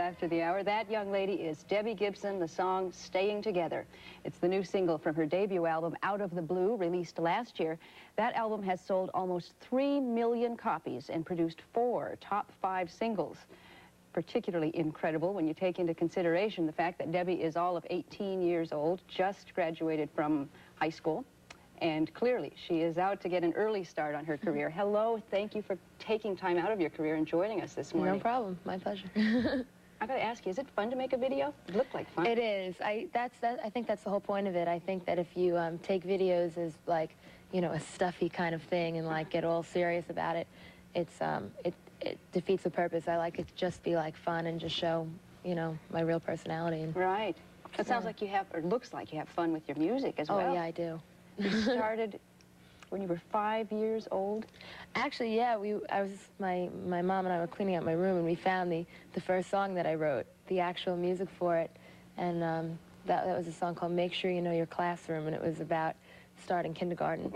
Speaker 10: after the hour. That young lady is Debbie Gibson, the song Staying Together. It's the new single from her debut album, Out of the Blue, released last year. That album has sold almost 3 million copies and produced 4 top 5 singles. Particularly incredible when you take into consideration the fact that Debbie is all of 18 years old, just graduated from high school, and clearly she is out to get an early start on her career. Hello, thank you for taking time out of your career and joining us this morning.
Speaker 2: No problem, my pleasure.
Speaker 10: I gotta ask you, is it fun to make a video? It looked like fun.
Speaker 2: It is. I think that's the whole point of it. I think that if you take videos as like, you know, a stuffy kind of thing and like get all serious about it, it defeats the purpose. I like it to just be like fun and just show, you know, my real personality. And,
Speaker 10: right. It sounds like you have, or looks like you have fun with your music as well.
Speaker 2: Oh yeah, I do.
Speaker 10: You started when you were 5 years old?
Speaker 2: Actually, yeah. My mom and I were cleaning out my room and we found the first song that I wrote, the actual music for it, and that was a song called "Make Sure You Know Your Classroom," and it was about starting kindergarten.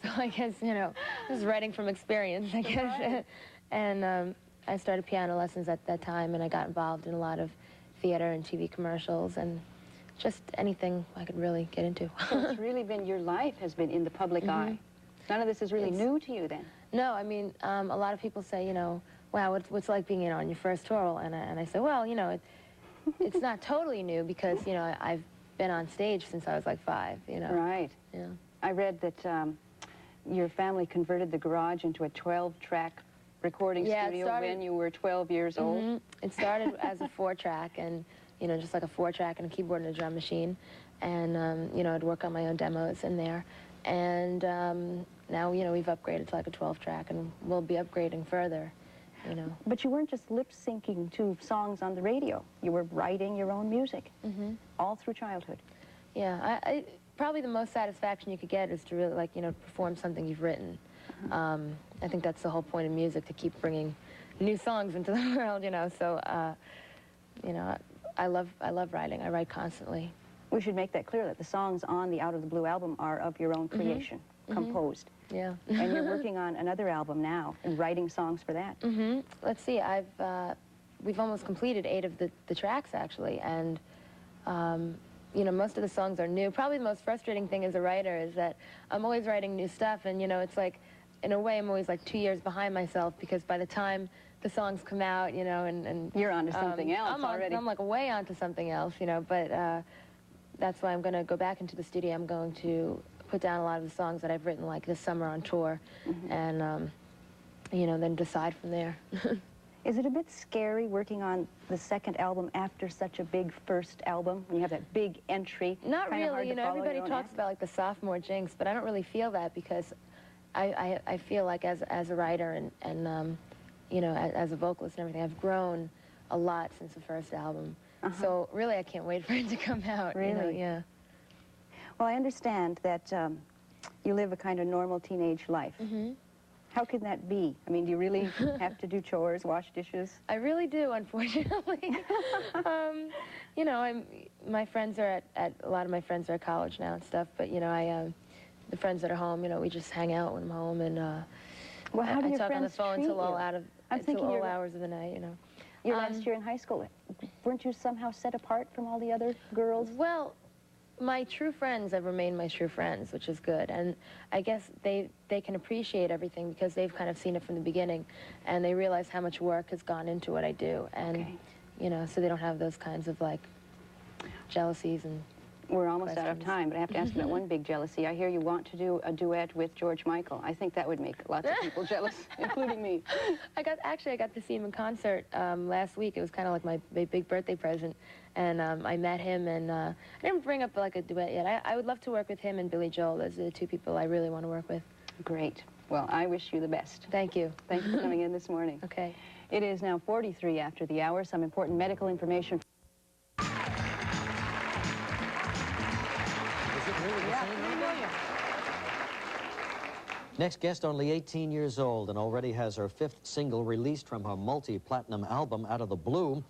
Speaker 2: So I guess, you know, I was writing from experience, I guess. Right. And I started piano lessons at that time, and I got involved in a lot of theater and TV commercials and just anything I could really get into.
Speaker 10: So it's really been, your life has been in the public eye. None of this is really new to you then?
Speaker 2: No, I mean, a lot of people say, you know, wow, what's it like being on your first tour? And I say, well, you know, it's not totally new because, you know, I've been on stage since I was like 5, you know.
Speaker 10: Right.
Speaker 2: Yeah.
Speaker 10: I read that your family converted the garage into a 12-track recording studio when you were 12 years old.
Speaker 2: It started as a 4-track, and, you know, just like a 4-track and a keyboard and a drum machine. And, you know, I'd work on my own demos in there. And now, you know, we've upgraded to like a 12-track, and we'll be upgrading further, you know.
Speaker 10: But you weren't just lip-syncing to songs on the radio. You were writing your own music all through childhood.
Speaker 2: Yeah, probably the most satisfaction you could get is to really, like, you know, perform something you've written. I think that's the whole point of music, to keep bringing new songs into the world, you know. So, you know, I love writing. I write constantly.
Speaker 10: We should make that clear, that the songs on the Out of the Blue album are of your own creation, composed.
Speaker 2: Yeah.
Speaker 10: And you're working on another album now and writing songs for that.
Speaker 2: Let's see, we've almost completed 8 of the tracks, actually, and you know, most of the songs are new. Probably the most frustrating thing as a writer is that I'm always writing new stuff, and, you know, it's like, in a way, I'm always like 2 years behind myself, because by the time the songs come out, you know, and
Speaker 10: you're onto something else already.
Speaker 2: I'm like way onto something else, you know, but that's why I'm going to go back into the studio. I'm going to put down a lot of the songs that I've written, like this summer on tour, and, you know, then decide from there.
Speaker 10: Is it a bit scary working on the second album after such a big first album, when you have that big entry?
Speaker 2: Not really, you know, everybody talks about like the sophomore jinx, but I don't really feel that, because I feel like as a writer and you know, as a vocalist and everything, I've grown a lot since the first album. So really, I can't wait for it to come out.
Speaker 10: Really?
Speaker 2: You know, yeah.
Speaker 10: Well, I understand that you live a kind of normal teenage life. How can that be? I mean, do you really have to do chores, wash dishes?
Speaker 2: I really do, unfortunately. You know, my friends are a lot of my friends are at college now and stuff, but, you know, the friends that are home, you know, we just hang out when I'm home, and
Speaker 10: well, how do your
Speaker 2: I talk on the
Speaker 10: friends
Speaker 2: phone
Speaker 10: treat
Speaker 2: until
Speaker 10: you?
Speaker 2: all hours of the night, you know.
Speaker 10: Your last year in high school, weren't you somehow set apart from all the other girls?
Speaker 2: Well, my true friends have remained my true friends, which is good. And I guess they can appreciate everything because they've kind of seen it from the beginning, and they realize how much work has gone into what I do. And, you know, so they don't have those kinds of, like, jealousies and
Speaker 10: We're almost out of time, but I have to ask you about one big jealousy. I hear you want to do a duet with George Michael. I think that would make lots of people jealous, including me.
Speaker 2: I got to see him in concert last week. It was kind of like my big birthday present, and I met him, and I didn't bring up like a duet yet. I would love to work with him and Billy Joel. Those are the 2 people I really want to work with.
Speaker 10: Great. Well, I wish you the best.
Speaker 2: Thank you.
Speaker 10: Thank you for coming in this morning.
Speaker 2: Okay.
Speaker 10: It is now 43 after the hour. Some important medical information.
Speaker 11: Next guest, only 18 years old, and already has her 5th single released from her multi-platinum album, Out of the Blue.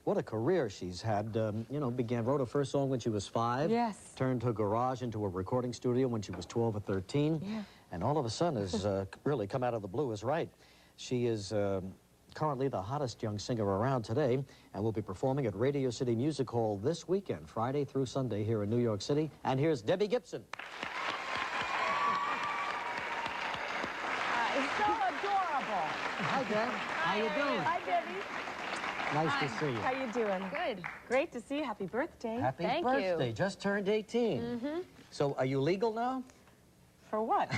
Speaker 11: What a career she's had. You know, wrote her first song when she was 5.
Speaker 2: Yes.
Speaker 11: Turned her garage into a recording studio when she was 12 or 13.
Speaker 2: Yeah.
Speaker 11: And all of a sudden has really come out of the blue is right. She is currently the hottest young singer around today, and will be performing at Radio City Music Hall this weekend, Friday through Sunday here in New York City. And here's Debbie Gibson.
Speaker 7: It's so adorable.
Speaker 11: Hi, Deb. How you doing?
Speaker 7: Hi, Debbie.
Speaker 11: Nice to see you.
Speaker 7: How you doing? Good. Great to see you. Happy birthday.
Speaker 11: Happy birthday. Just turned 18.
Speaker 7: Mm-hmm.
Speaker 11: So are you legal now?
Speaker 7: For what?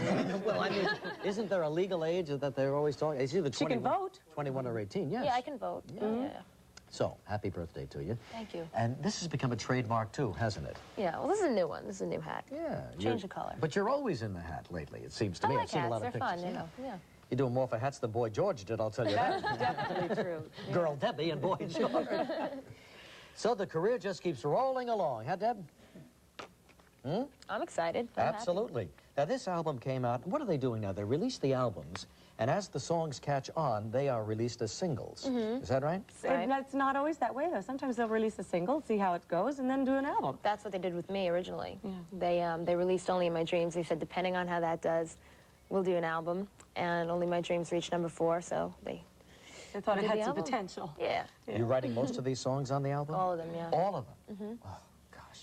Speaker 11: Well, I mean, isn't there a legal age that they're always talking? It's either 21,
Speaker 7: She can vote.
Speaker 11: 21 or 18, yes.
Speaker 2: Yeah, I can vote. Yeah.
Speaker 11: So, happy birthday to you.
Speaker 2: Thank you.
Speaker 11: And this has become a trademark too, hasn't it?
Speaker 2: Yeah, well, this is a new one. This is a new hat.
Speaker 11: Yeah.
Speaker 2: Change the color.
Speaker 11: But you're always in the hat lately, it seems to
Speaker 2: I
Speaker 11: me.
Speaker 2: like
Speaker 11: I've seen
Speaker 2: hats.
Speaker 11: a lot of
Speaker 2: They're
Speaker 11: pictures.
Speaker 2: fun, you know. Yeah.
Speaker 11: You're doing more for hats than Boy George did, I'll tell you that.
Speaker 7: That's definitely true. Yeah.
Speaker 11: Girl Debbie and Boy George. So the career just keeps rolling along, huh, Deb? Hmm?
Speaker 2: I'm excited. I'm
Speaker 11: Absolutely.
Speaker 2: happy.
Speaker 11: Now, this album came out. What are they doing now? They release the albums, and as the songs catch on, they are released as singles.
Speaker 7: Mhm.
Speaker 11: Is that right?
Speaker 7: It's not always that way, though. Sometimes they'll release a single, see how it goes, and then do an album.
Speaker 2: That's what they did with me originally. Yeah. They released Only in My Dreams. They said, depending on how that does, we'll do an album. And Only My Dreams reached #4, so they
Speaker 7: thought it
Speaker 2: did
Speaker 7: had
Speaker 2: the
Speaker 7: some
Speaker 2: album.
Speaker 7: potential.
Speaker 2: Yeah.
Speaker 11: You're writing most of these songs on the album?
Speaker 2: All of them, yeah.
Speaker 11: All of them?
Speaker 2: Mm-hmm.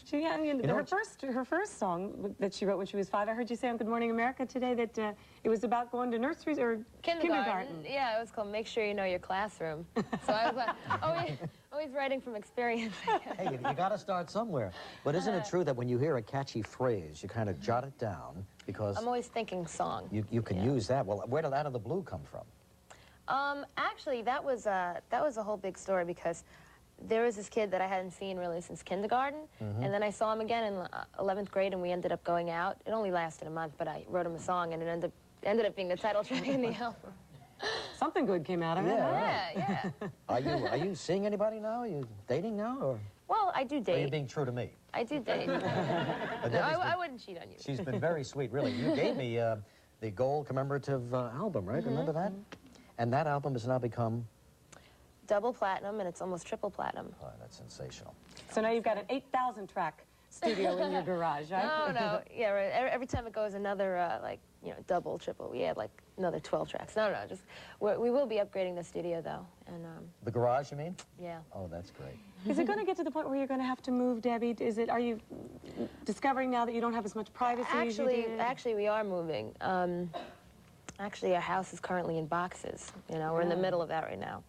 Speaker 7: She, I mean,
Speaker 11: You know
Speaker 7: her first song that she wrote when she was 5, I heard you say on Good Morning America today that it was about going to nurseries or kindergarten.
Speaker 2: Yeah, it was called Make Sure You Know Your Classroom. So I was like, always writing from experience.
Speaker 11: Hey, you got to start somewhere. But isn't it true that when you hear a catchy phrase, you kind of jot it down because
Speaker 2: I'm always thinking song.
Speaker 11: you can use that? Well, where did Out of the Blue come from?
Speaker 2: Actually, that was a whole big story because there was this kid that I hadn't seen really since kindergarten,
Speaker 11: Mhm.
Speaker 2: and then I saw him again in 11th grade, and we ended up going out. It only lasted a month, but I wrote him a song, and it ended up being the title track in the album.
Speaker 7: Something good came out of it.
Speaker 2: Yeah.
Speaker 11: Are you seeing anybody now? Are you dating now, or
Speaker 2: Well, I do
Speaker 11: are you
Speaker 2: date.
Speaker 11: being true to me?
Speaker 2: I do date. No, I wouldn't cheat on you.
Speaker 11: She's been very sweet, really. You gave me the gold commemorative album, right? Remember that? And that album has now become...
Speaker 2: Double platinum, and it's almost triple platinum.
Speaker 11: Oh, that's sensational.
Speaker 7: So now you've got an 8,000 track studio in your garage, right?
Speaker 2: No. Yeah, right. Every time it goes another, double, triple, we add, like, another 12 tracks. No, just, we will be upgrading the studio, though. And
Speaker 11: The garage, you mean?
Speaker 2: Yeah.
Speaker 11: Oh, that's great.
Speaker 7: Is it going to get to the point where you're going to have to move, Debbie? Are you discovering now that you don't have as much privacy as you did?
Speaker 2: Actually, we are moving. Actually, our house is currently in boxes. You know, we're in the middle of that right now.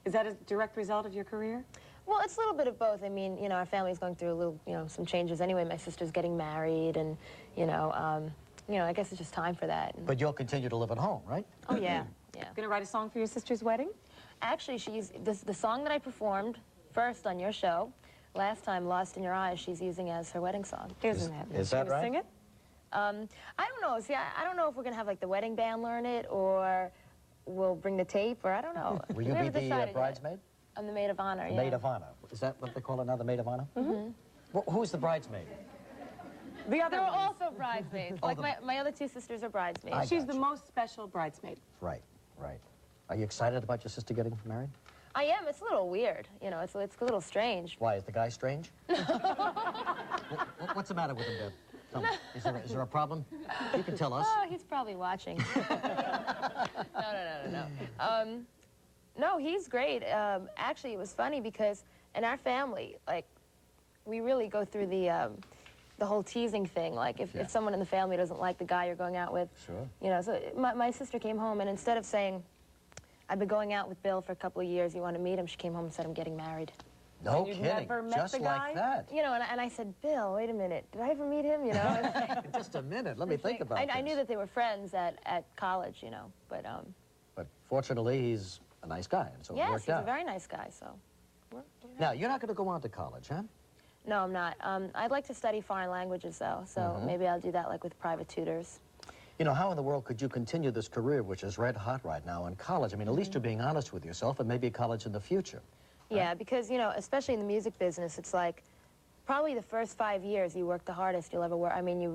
Speaker 7: Is that a direct result of your career?
Speaker 2: Well, it's a little bit of both. I mean, you know, our family's going through a little, some changes anyway. My sister's getting married, and, I guess it's just time for that.
Speaker 11: But you'll continue to live at home, right?
Speaker 2: Oh, yeah.
Speaker 7: Going to write a song for your sister's wedding?
Speaker 2: Actually, the song that I performed first on your show, last time, Lost in Your Eyes, she's using as her wedding song.
Speaker 7: Isn't that?
Speaker 11: Is that right?
Speaker 7: Sing it?
Speaker 2: I don't know. See, I don't know if we're going to have, like, the wedding band learn it, or we'll bring the tape, or I don't know.
Speaker 11: Will you be the bridesmaid?
Speaker 2: I'm the maid of honor,
Speaker 11: The
Speaker 2: yeah.
Speaker 11: maid of honor. Is that what they call it now, the maid of honor?
Speaker 2: Mm-hmm.
Speaker 11: Who's the bridesmaid?
Speaker 7: The other
Speaker 2: They're
Speaker 7: ones.
Speaker 2: also bridesmaids. Like, my other two sisters are bridesmaids.
Speaker 7: She's the most special bridesmaid.
Speaker 11: Right. Are you excited about your sister getting married?
Speaker 2: I am. It's a little weird. You know, it's a little strange.
Speaker 11: Why, is the guy strange? What's the matter with him, Deb? Tell me. Is there a problem? You can tell us.
Speaker 2: Oh, he's probably watching. No. No, he's great. Actually, it was funny because in our family, like, we really go through the whole teasing thing. Like, if someone in the family doesn't like the guy you're going out with, so my sister came home, and instead of saying, I've been going out with Bill for a couple of years, you want to meet him, she came home and said, I'm getting married.
Speaker 11: No kidding.
Speaker 7: Never met
Speaker 11: just
Speaker 7: the guy?
Speaker 11: like that.
Speaker 2: You know, and I said, Bill, wait a minute, did I ever meet him? You know,
Speaker 11: Just a minute. Let me think about it.
Speaker 2: I knew that they were friends at college, you know, but
Speaker 11: But fortunately, he's a nice guy, and so it
Speaker 2: yes,
Speaker 11: worked
Speaker 2: he's
Speaker 11: out.
Speaker 2: a very nice guy. So.
Speaker 11: Now, you're not going to go on to college, huh?
Speaker 2: No, I'm not. I'd like to study foreign languages, though, so maybe I'll do that, like, with private tutors.
Speaker 11: You know, how in the world could you continue this career, which is red hot right now, in college? I mean, at least you're being honest with yourself, and maybe college in the future.
Speaker 2: Yeah, because, you know, especially in the music business, it's like probably the first 5 years you work the hardest you'll ever work. I mean, you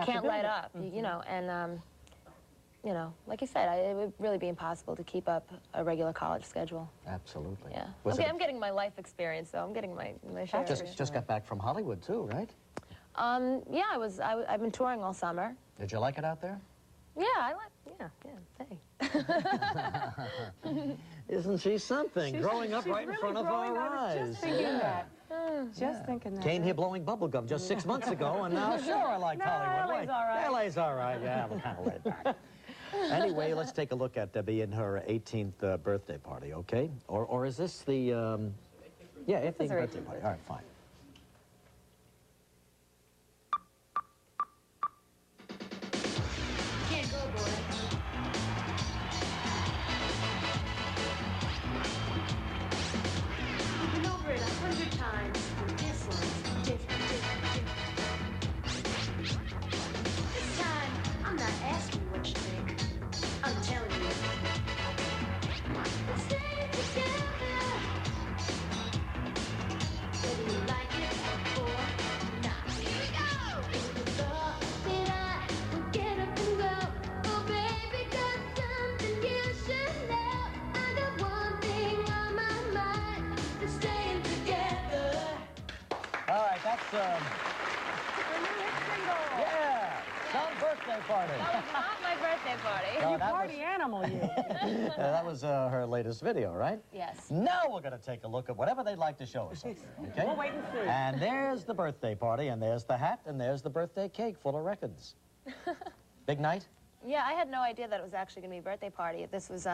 Speaker 2: can't let up, you know, and, you know, like you said, it would really be impossible to keep up a regular college schedule.
Speaker 11: Absolutely.
Speaker 2: Yeah. I'm getting my life experience, though. I'm getting my share.
Speaker 11: Just got back from Hollywood, too, right?
Speaker 2: Yeah, I've been touring all summer.
Speaker 11: Did you like it out there?
Speaker 2: Yeah, hey.
Speaker 11: Isn't she something? Growing up
Speaker 7: she's
Speaker 11: right in
Speaker 7: really
Speaker 11: front of
Speaker 7: growing
Speaker 11: our
Speaker 7: up.
Speaker 11: eyes.
Speaker 7: I was just thinking that. Just thinking that.
Speaker 11: Came here blowing bubble gum just 6 months ago, and now, sure, I like Hollywood.
Speaker 7: LA's all right.
Speaker 11: LA's all right, yeah, we'll kind of let it back. Anyway, let's take a look at Debbie in her 18th birthday party, okay? Or is this the, yeah, 18th birthday party. All right, fine.
Speaker 1: Can't go, boy. We've been over it 100 times, and this one's different. This time, I'm not asking what you think. I'm telling you. Let's stay together. Whether you like it or not. Here we go! If you thought that I would get up and go, oh baby, got something you should know. I got one thing on my mind. We're staying together.
Speaker 11: All right, that's, yeah, some birthday party.
Speaker 23: That was not my birthday party.
Speaker 11: No,
Speaker 7: You
Speaker 11: that
Speaker 7: party animal, you.
Speaker 11: That was her latest video, right?
Speaker 23: Yes.
Speaker 11: Now we're going to take a look at whatever they'd like to show us up there, okay?
Speaker 7: We'll wait and see.
Speaker 11: And there's the birthday party, and there's the hat, and there's the birthday cake full of records. Big night?
Speaker 2: Yeah, I had no idea that it was actually going to be a birthday party. This was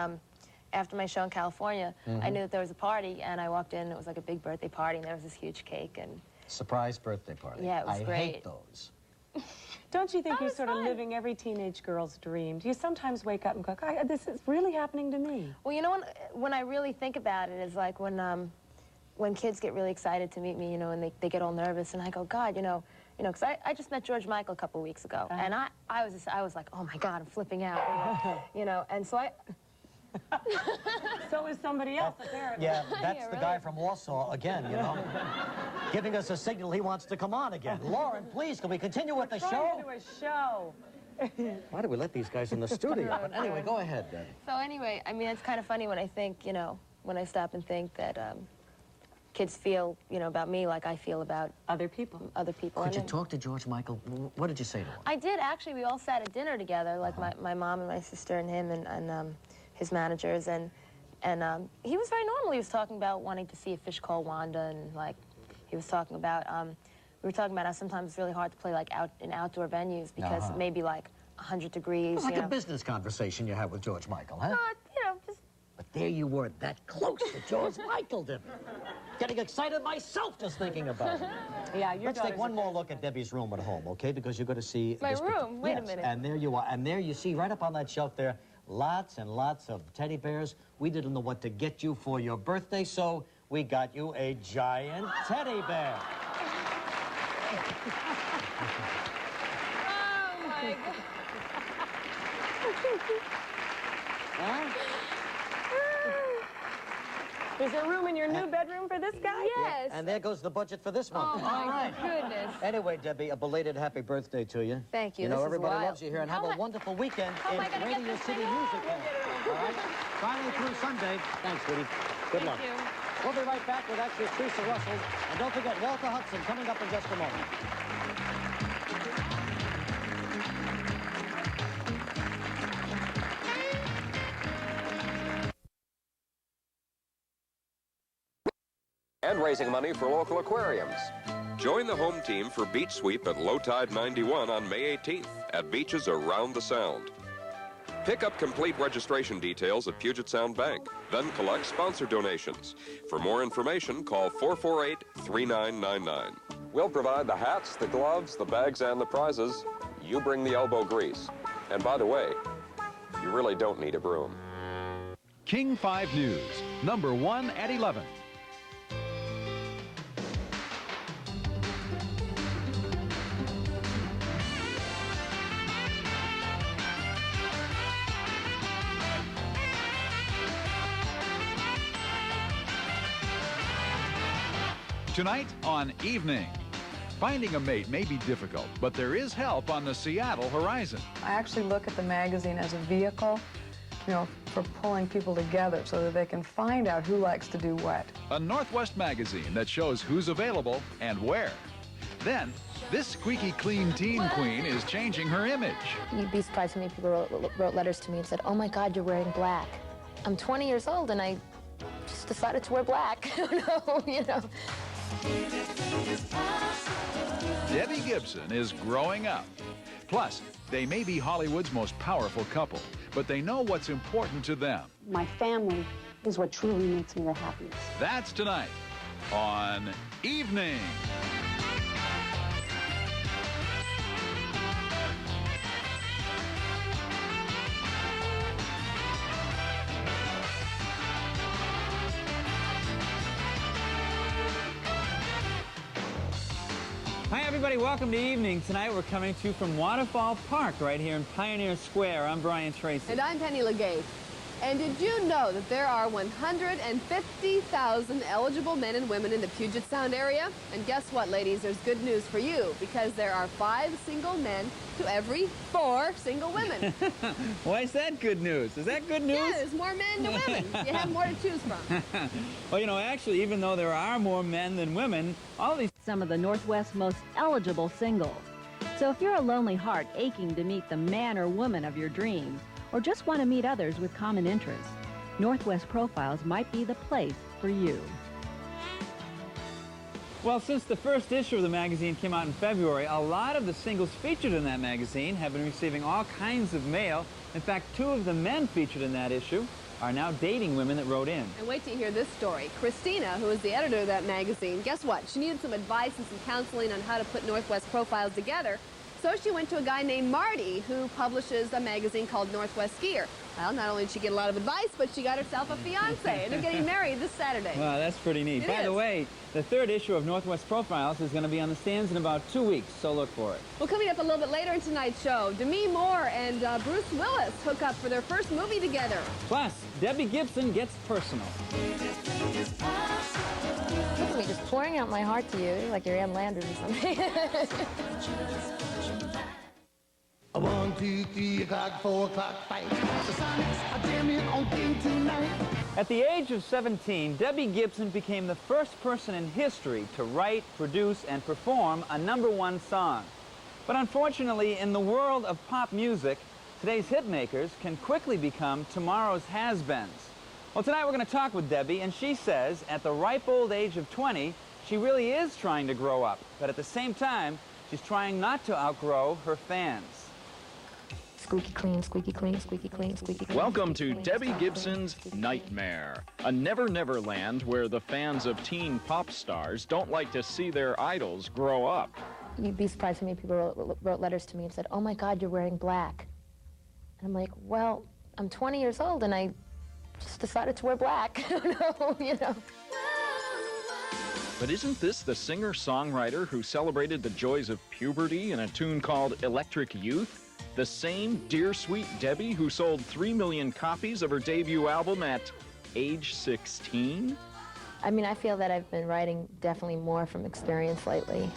Speaker 2: after my show in California. I knew that there was a party, and I walked in. It was like a big birthday party, and there was this huge cake. And
Speaker 11: Surprise birthday party.
Speaker 2: Yeah, it was
Speaker 11: I
Speaker 2: great.
Speaker 11: hate those.
Speaker 7: Don't you think you're sort of living every teenage girl's dream? Do you sometimes wake up and go, this is really happening to me?
Speaker 2: well, you know, when I really think about it, is like when kids get really excited to meet me, you know, and they get all nervous, and I go, God, you know, because I just met George Michael a couple weeks ago, and I was like, oh my God, I'm flipping out, you know, and so I.
Speaker 7: So is somebody else. Apparently.
Speaker 11: Yeah, that's the guy from Warsaw again, you know, giving us a signal he wants to come on again. Lauren, please, can we continue with the show?
Speaker 7: Trying to do a show.
Speaker 11: Why do we let these guys in the studio? But anyway, go ahead, then.
Speaker 2: So anyway, I mean, it's kind of funny when I think, you know, when I stop and think that kids feel, you know, about me like I feel about
Speaker 7: other people.
Speaker 11: Could you talk to George Michael? What did you say to him?
Speaker 2: I did, actually. We all sat at dinner together, like my mom and my sister and him and his managers, and he was very normal. He was talking about wanting to see a fish called Wanda, and like he was talking about we were talking about how sometimes it's really hard to play like in outdoor venues because maybe like 100 degrees.
Speaker 11: It's like a business conversation you have with George Michael, huh?
Speaker 2: You know, just.
Speaker 11: But there you were, that close to George Michael, Debbie. Getting excited myself just thinking about it.
Speaker 7: Yeah, your
Speaker 11: Let's take one more look at Debbie's room at home, okay? Because you're going to see
Speaker 2: My
Speaker 11: this
Speaker 2: room? Wait a minute.
Speaker 11: And there you are. And there you see right up on that shelf there, lots and lots of teddy bears. We didn't know what to get you for your birthday, so we got you a giant teddy bear.
Speaker 23: Oh my God.
Speaker 11: Huh?
Speaker 7: Is there room in your new bedroom for this guy?
Speaker 2: Yes.
Speaker 11: And there goes the budget for this month.
Speaker 2: Oh my goodness.
Speaker 11: Anyway, Debbie, a belated happy birthday to you.
Speaker 2: Thank you.
Speaker 11: You know,
Speaker 2: This is
Speaker 11: everybody
Speaker 2: wild.
Speaker 11: loves you here, and have a wonderful weekend in
Speaker 2: am I gonna get
Speaker 11: Radio
Speaker 2: this
Speaker 11: City
Speaker 2: thing
Speaker 11: Music Hall. All right? Friday through Sunday. Thanks, sweetie. Good luck.
Speaker 2: Thank you.
Speaker 11: We'll be right back with actress Teresa Russell. And don't forget, Walter Hudson coming up in just a moment.
Speaker 12: And raising money for local aquariums.
Speaker 13: Join the home team for Beach Sweep at Low Tide 91 on May 18th at beaches around the Sound. Pick up complete registration details at Puget Sound Bank, then collect sponsor donations. For more information, call 448-3999. We'll provide the hats, the gloves, the bags, and the prizes. You bring the elbow grease. And by the way, you really don't need a broom.
Speaker 9: King 5 News, number 1 at 11. Tonight on Evening. Finding a mate may be difficult, but there is help on the Seattle horizon.
Speaker 14: I actually look at the magazine as a vehicle, you know, for pulling people together so that they can find out who likes to do what.
Speaker 9: A Northwest magazine that shows who's available and where. Then, this squeaky clean teen queen is changing her image.
Speaker 2: You'd be surprised how many people wrote letters to me and said, "Oh my God, you're wearing black." I'm 20 years old and I just decided to wear black. No, you know.
Speaker 9: Debbie Gibson is growing up. Plus, they may be Hollywood's most powerful couple, but they know what's important to them.
Speaker 15: My family is what truly makes me the happiest.
Speaker 9: That's tonight on Evening.
Speaker 16: Hi everybody, welcome to Evening. Tonight we're coming to you from Waterfall Park right here in Pioneer Square. I'm Brian Tracy.
Speaker 17: And I'm Penny Legate. And did you know that there are 150,000 eligible men and women in the Puget Sound area? And guess what, ladies? There's good news for you, because there are 5 single men to every 4 single women.
Speaker 16: Why is that good news? Is that good news?
Speaker 17: Yeah, there's more men to women. You have more to choose from.
Speaker 16: Well, you know, actually, even though there are more men than women, all of these...
Speaker 8: Some of the Northwest's most eligible singles. So if you're a lonely heart aching to meet the man or woman of your dreams, or just want to meet others with common interests, Northwest Profiles might be the place for you.
Speaker 16: Well, since the first issue of the magazine came out in February, a lot of the singles featured in that magazine have been receiving all kinds of mail. In fact, 2 of the men featured in that issue are now dating women that wrote in.
Speaker 17: And wait till you hear this story. Christina, who is the editor of that magazine, guess what? She needed some advice and some counseling on how to put Northwest Profiles together. So she went to a guy named Marty, who publishes a magazine called Northwest Skier. Well, not only did she get a lot of advice, but she got herself a fiancé, and they're getting married this Saturday.
Speaker 16: Wow, that's pretty neat. By the way, the 3rd issue of Northwest Profiles is going to be on the stands in about 2 weeks, so look for it.
Speaker 17: Well, coming up a little bit later in tonight's show, Demi Moore and Bruce Willis hook up for their first movie together.
Speaker 16: Plus, Debbie Gibson gets personal.
Speaker 2: Look at me just pouring out my heart to you like you're Ann Landers or something.
Speaker 19: 1, 2, 3 o'clock, 4 o'clock, 5. The Sonics are jamming on game tonight.
Speaker 16: At the age of 17, Debbie Gibson became the first person in history to write, produce, and perform a #1 song. But unfortunately, in the world of pop music, today's hitmakers can quickly become tomorrow's has-beens. Well, tonight we're going to talk with Debbie, and she says at the ripe old age of 20, she really is trying to grow up, but at the same time, she's trying not to outgrow her fans.
Speaker 2: Squeaky clean, squeaky clean, squeaky clean, squeaky clean.
Speaker 20: Welcome to Debbie Gibson's Nightmare, a never-never land where the fans of teen pop stars don't like to see their idols grow up.
Speaker 2: You'd be surprised how many people wrote letters to me and said, "Oh my God, you're wearing black." And I'm like, well, I'm 20 years old and I just decided to wear black. No, you know.
Speaker 20: But isn't this the singer-songwriter who celebrated the joys of puberty in a tune called Electric Youth? The same dear sweet Debbie who sold 3 million copies of her debut album at age 16?
Speaker 2: I mean, I feel that I've been writing definitely more from experience lately.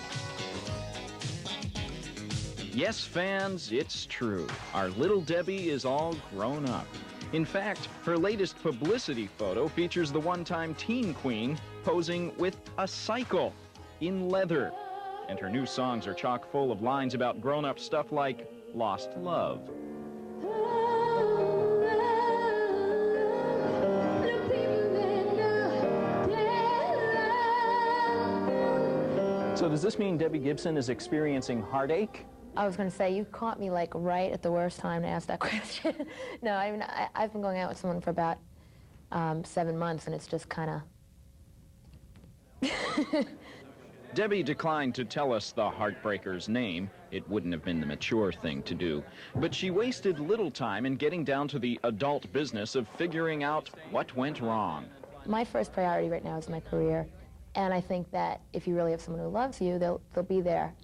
Speaker 20: Yes, fans, it's true. Our little Debbie is all grown up. In fact, her latest publicity photo features the one-time teen queen posing with a cycle in leather. And her new songs are chock full of lines about grown-up stuff like lost love. So does this mean Debbie Gibson is experiencing heartache?
Speaker 2: I was going to say, you caught me like right at the worst time to ask that question. No, I mean, I've been going out with someone for about 7 months, and it's just kind of...
Speaker 20: Debbie declined to tell us the heartbreaker's name. It wouldn't have been the mature thing to do. But she wasted little time in getting down to the adult business of figuring out what went wrong.
Speaker 2: My first priority right now is my career. And I think that if you really have someone who loves you, they'll be there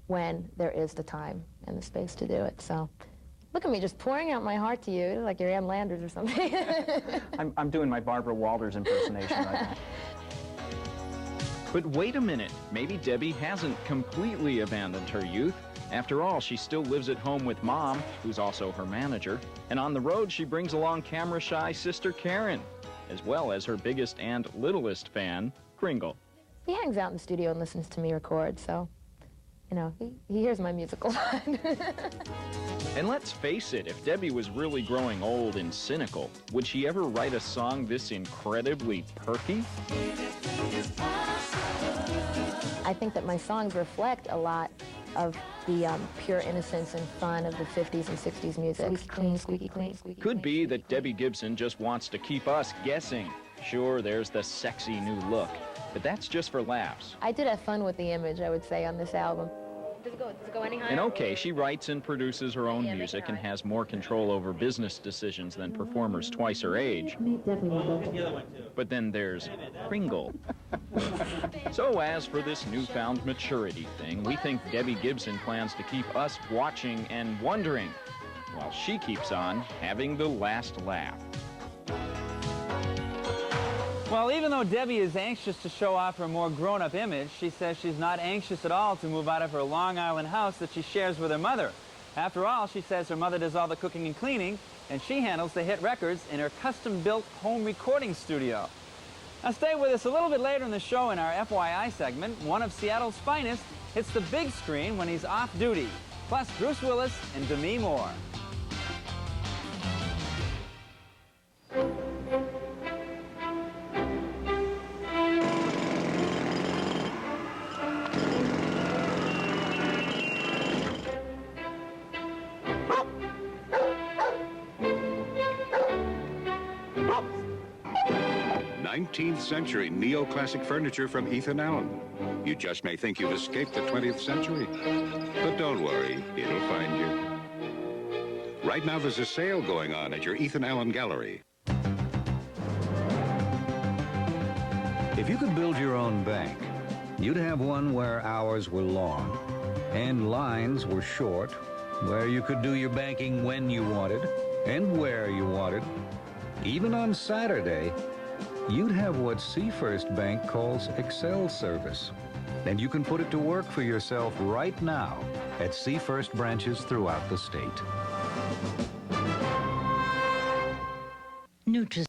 Speaker 2: when there is the time and the space to do it. So look at me just pouring out my heart to you like you're Ann Landers or something.
Speaker 24: I'm doing my Barbara Walters impersonation right now.
Speaker 20: But wait a minute, maybe Debbie hasn't completely abandoned her youth. After all, she still lives at home with Mom, who's also her manager. And on the road, she brings along camera-shy sister Karen, as well as her biggest and littlest fan, Kringle.
Speaker 2: He hangs out in the studio and listens to me record, so you know, he hears my music a lot.
Speaker 20: And let's face it, if Debbie was really growing old and cynical, would she ever write a song this incredibly perky?
Speaker 2: I think that my songs reflect a lot of the pure innocence and fun of the 50s and 60s music. Squeaky clean, squeaky clean, squeaky clean.
Speaker 20: Could be that Debbie Gibson just wants to keep us guessing. Sure, there's the sexy new look, but that's just for laughs.
Speaker 2: I did have fun with the image, I would say, on this album. Does it go any higher?
Speaker 20: And okay, she writes and produces her own music and has more control over business decisions than performers twice her age. But then there's Pringle. So as for this newfound maturity thing, we think Debbie Gibson plans to keep us watching and wondering, while she keeps on having the last laugh.
Speaker 16: Well, even though Debbie is anxious to show off her more grown-up image, she says she's not anxious at all to move out of her Long Island house that she shares with her mother. After all, she says her mother does all the cooking and cleaning, and she handles the hit records in her custom-built home recording studio. Now stay with us a little bit later in the show in our FYI segment. One of Seattle's finest hits the big screen when he's off duty. Plus Bruce Willis and Demi Moore.
Speaker 6: Century neoclassic furniture from Ethan Allen. You just may think you've escaped the 20th century, but don't worry, it'll find you. Right now there's a sale going on at your Ethan Allen Gallery.
Speaker 3: If you could build your own bank, you'd have one where hours were long and lines were short, where you could do your banking when you wanted and where you wanted. Even on Saturday, you'd have what Seafirst Bank calls Excel service. And you can put it to work for yourself right now at Seafirst branches throughout the state.
Speaker 8: Nutris